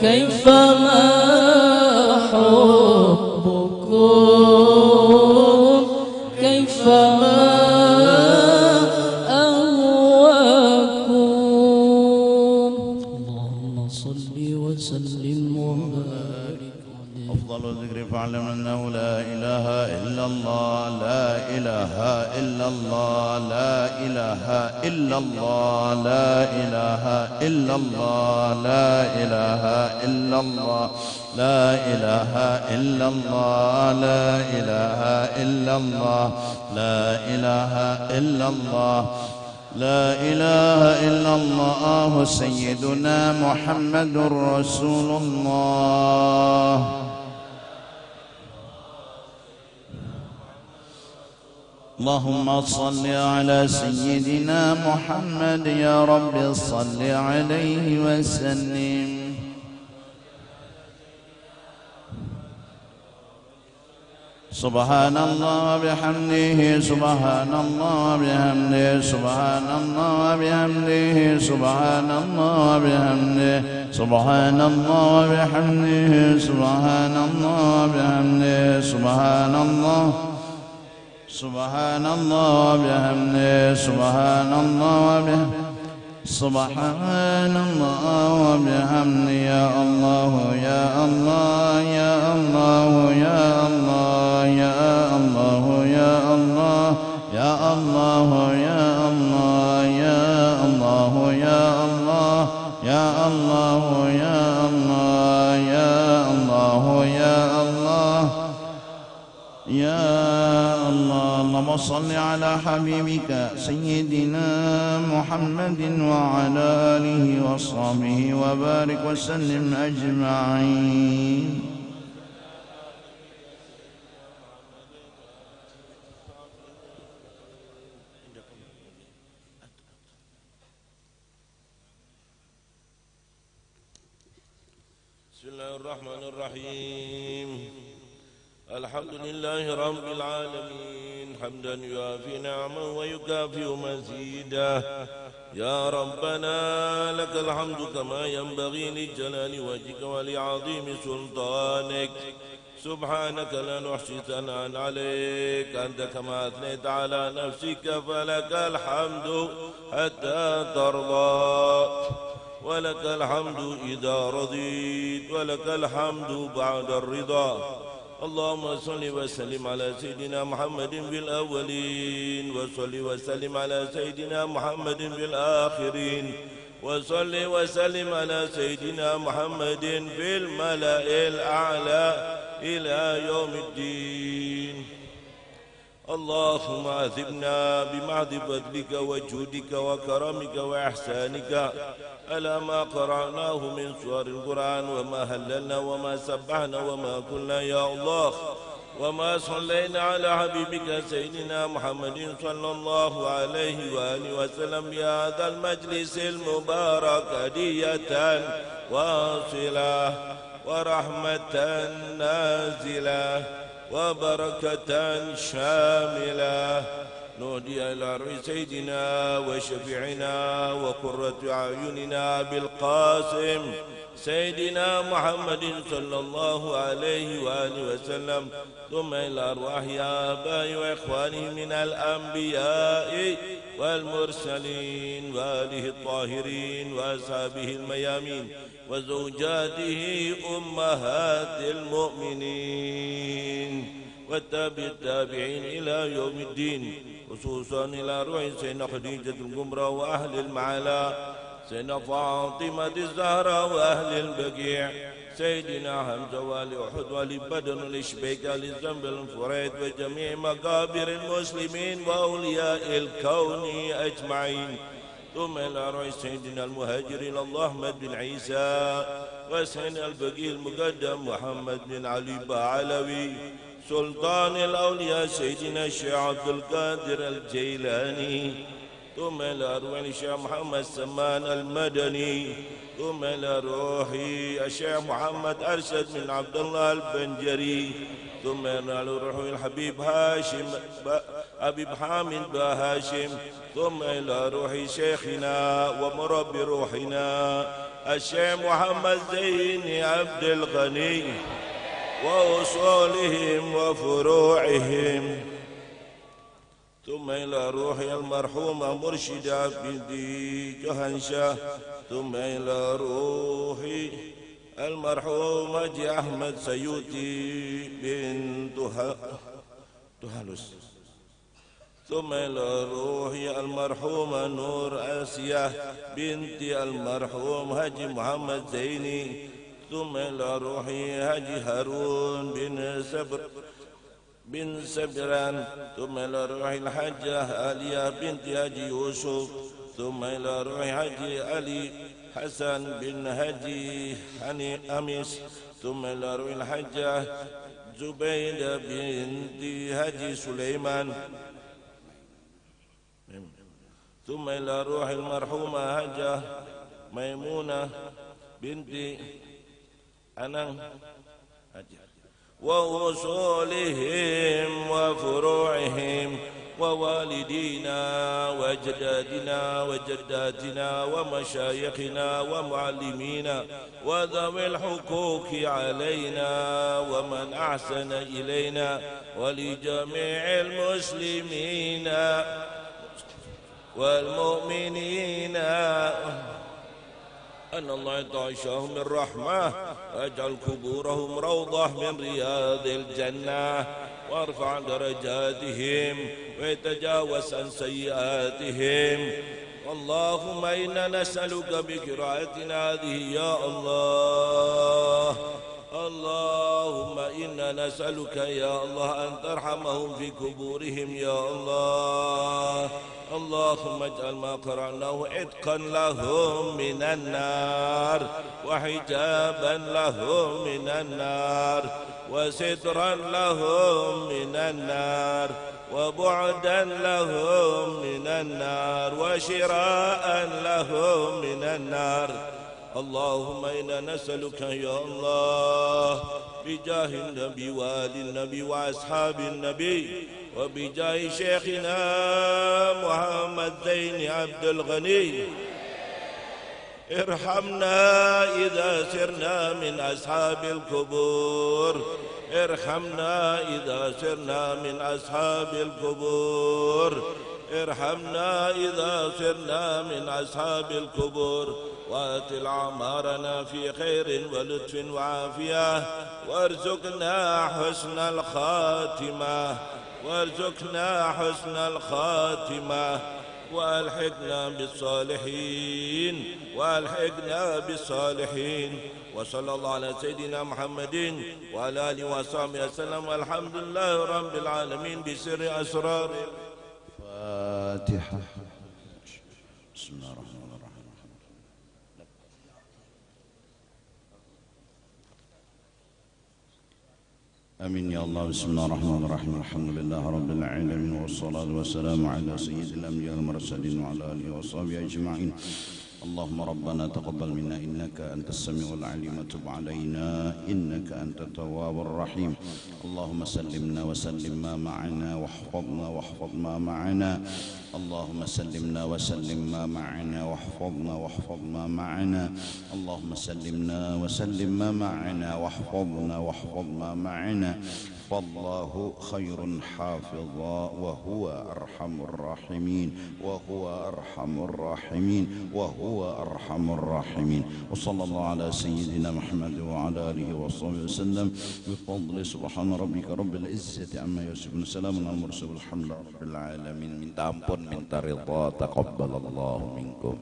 كيفما حبكم كيفما أهواكم. اللهم صل وسلم وبارك عليه. أفضل الذكر فاعلم أنه لا إله إلا الله، لا إله إلا الله، لا إله إلا الله، لا إله إلا الله، لا إله إلا الله، لا إله إلا الله، لا إله إلا الله، لا إله إلا الله، لا إله إلا الله سيدنا محمد رسول الله. اللهم صل على سيدنا محمد يا رب صل عليه وسلم. سبحان الله وبحمده، سبحان الله وبحمده، سبحان الله وبحمده، سبحان الله وبحمده، سبحان الله وبحمده، سبحان الله وبحمده، سبحان الله سبحان الله وبحمده، سبحان الله وبحمده، سبحان الله وبحمده. يا الله يا الله يا الله يا الله يا الله يا الله يا الله يا الله يا الله يا الله يا الله يا الله يا الله يا الله يا الله. اللهم صل على حبيبك سيدنا محمد وعلى آله وصحبه وبارك وسلم أجمعين. بسم الله الرحمن الرحيم. الحمد لله رب العالمين حمدا يوافي نعمه ويكافئ مزيدا. يا ربنا لك الحمد كما ينبغي لجلال وجهك ولعظيم سلطانك. سبحانك لا نحصي ثناء عليك، أنت كما أثنيت على نفسك، فلك الحمد حتى ترضى، ولك الحمد إذا رضيت، ولك الحمد بعد الرضا. اللهم صل وسلم على سيدنا محمد في الأولين، وصل وسلم على سيدنا محمد في الآخرين، وصل وسلم على سيدنا محمد في الملأ الأعلى إلى يوم الدين. اللهم أثبنا بمعد فضلك وجودك وكرمك وإحسانك على ما قرأناه من سور القرآن وما هللنا وما سبحنا وما قلنا يا الله وما صلينا على حبيبك سيدنا محمد صلى الله عليه وآله وسلم بهذا المجلس المبارك هدية واصلة ورحمة نازلة وبركة شاملة نهدي إلى روح سيدنا وشفيعنا وقرة أعيننا بالقاسم سيدنا محمد صلى الله عليه وآله وسلم ثم إلى أرواح آبائه وإخوانه من الأنبياء والمرسلين وآله الطاهرين وأصحابه الميامين وزوجاته أمهات المؤمنين والتابعين إلى يوم الدين خصوصا إلى روح سيدنا خديجة الكبرى وأهل المعالى سيدنا فاطمة الزهراء وأهل البقيع سيدنا حمزة وآل أحد وآل بدر والإشبيك آل الزنبل الفريد وجميع مقابر المسلمين وأولياء الكون أجمعين ثم إلى روح سيدنا المهاجر إلى الله أحمد بن عيسى وسيدنا البقيع المقدم محمد بن علي بعلوي سلطان الأولياء سيدنا الشيخ عبد القادر الجيلاني ثم إلى روح الشيخ محمد سمان المدني ثم إلى روح الشيخ محمد أرشد بن عبد الله البنجري ثم إلى روح الحبيب هاشم أبي حامد بهاشم ثم إلى روح شيخنا ومربي روحنا الشيخ محمد زين عبد الغني وأصولهم وفروعهم ثم إلى روح المرحومة مرشدة بنت جهنشاه ثم إلى روح المرحومة أحمد سيوتي بنت هلس ثم إلى روح المرحومة نور آسيا بنت المرحوم هاجي محمد زيني ثم إلى روح هاجي هارون بن سبران ثم إلى روح الحجة آلية بنت هاجي يوسف ثم إلى روح هاجي علي حسن بن هاجي هاني أميس ثم إلى روح الحجة زبيدة بنت هاجي سليمان ثم إلى روح المرحومة هاجة ميمونة بنت أنا وأصولهم وفروعهم ووالدينا وأجدادنا وجداتنا ومشايخنا ومعلمينا وذوي الحقوق علينا ومن أحسن إلينا ولجميع المسلمين والمؤمنين أن الله يتعشاهم الرحمة واجعل قبورهم روضة من رياض الجنة وارفع درجاتهم ويتجاوز عن سيئاتهم اللهم إنا نسألك بقراءتنا هذه يا الله اللهم إنا نسألك يا الله أن ترحمهم في قبورهم يا الله اللهم اجعل ما قرأناه عتقا لهم من النار وحجابا لهم من النار وسترا لهم من النار وبعدا لهم من النار وشراء لهم من النار اللهم إنا نسألك يا الله بجاه النبي وآل النبي وأصحاب النبي وبجاه شيخنا محمد زين عبد الغني ارحمنا إذا سرنا من أصحاب القبور ارحمنا إذا سرنا من أصحاب القبور ارحمنا إذا سرنا من أصحاب القبور واتل أعمارنا في خير ولطف وعافية وارزقنا حسن الخاتمة وارزقنا حسن الخاتمة وألحقنا بالصالحين وألحقنا بالصالحين وصلى الله على سيدنا محمد وعلى آله وصحبه وسلم والحمد لله رب العالمين بسر أسرار فاتحة بسم الله الرحمن الرحيم آمين يا الله. بسم الله الرحمن الرحيم. الحمد لله رب العالمين والصلاة والسلام على سيد الأنبياء والمرسلين وعلى آله وصحبه أجمعين. اللهم ربنا تقبل منا إنك أنت السميع العليم وتب علينا إنك أنت التواب الرحيم. اللهم سلمنا وسلم ما معنا واحفظنا واحفظ ما معنا. اللهم سلمنا وسلم ما معنا واحفظنا واحفظ ما معنا. اللهم سلمنا وسلم ما معنا واحفظنا واحفظ ما معنا. فالله خير حافظا وهو أرحم الراحمين وهو أرحم الراحمين وهو أرحم الراحمين. وصلى الله على سيدنا محمد وعلى آله وصحبه وسلم بفضل سبحان ربك رب العزة عما يصفون. سلام على المرسلين والحمد لله رب العالمين. Minta ampun, minta ridha, taqabbalallahu minkum.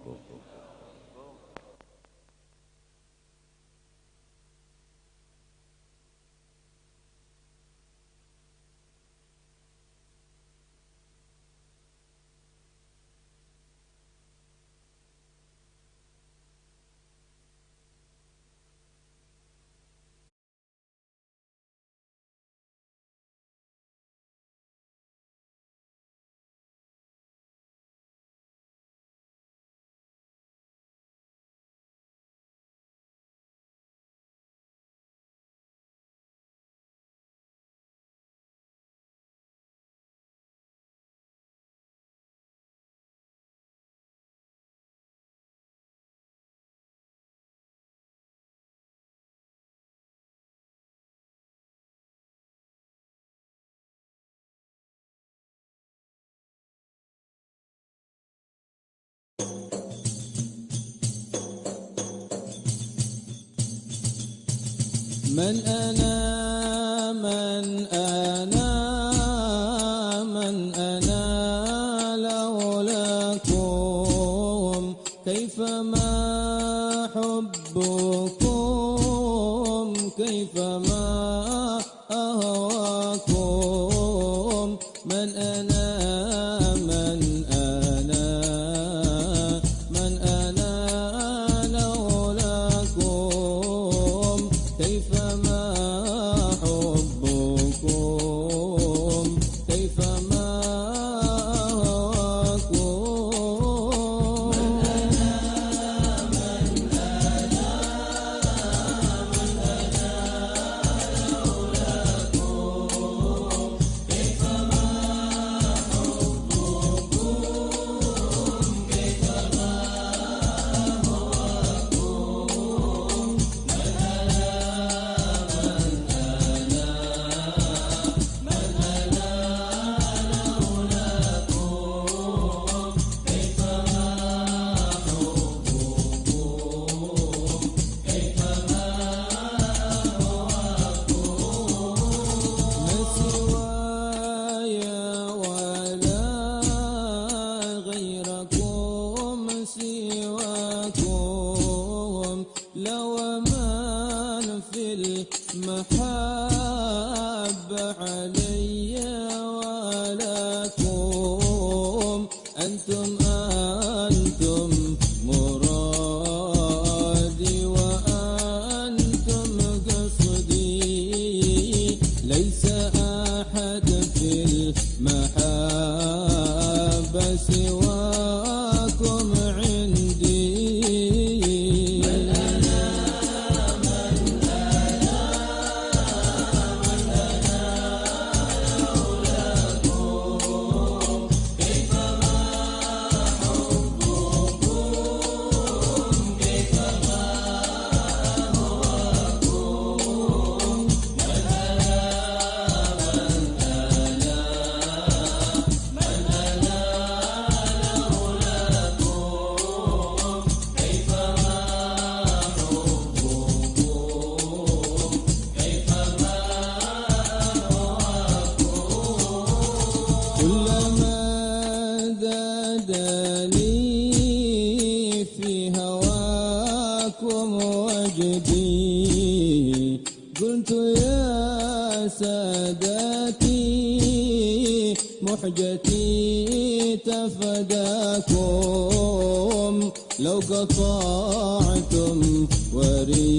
من أنا من أنا من أنا لولاكم كيفما حبكم كيفما أهواكم. من أنا من أنا من أنا لولاكم كيفما حبكم كيفما أهواكم. من أنا من أنا من أنا لولاكم كيفما حبكم كيفما أهواكم. لو من في المحبة علي ولكم أنتم مرادي وأنتم قصدي. ليس أحد في المحبة سواكم عندي. كلما زادني في هواكم وجدي قلت يا سادتي محجتي تفداكم. لو قطعتم وريدي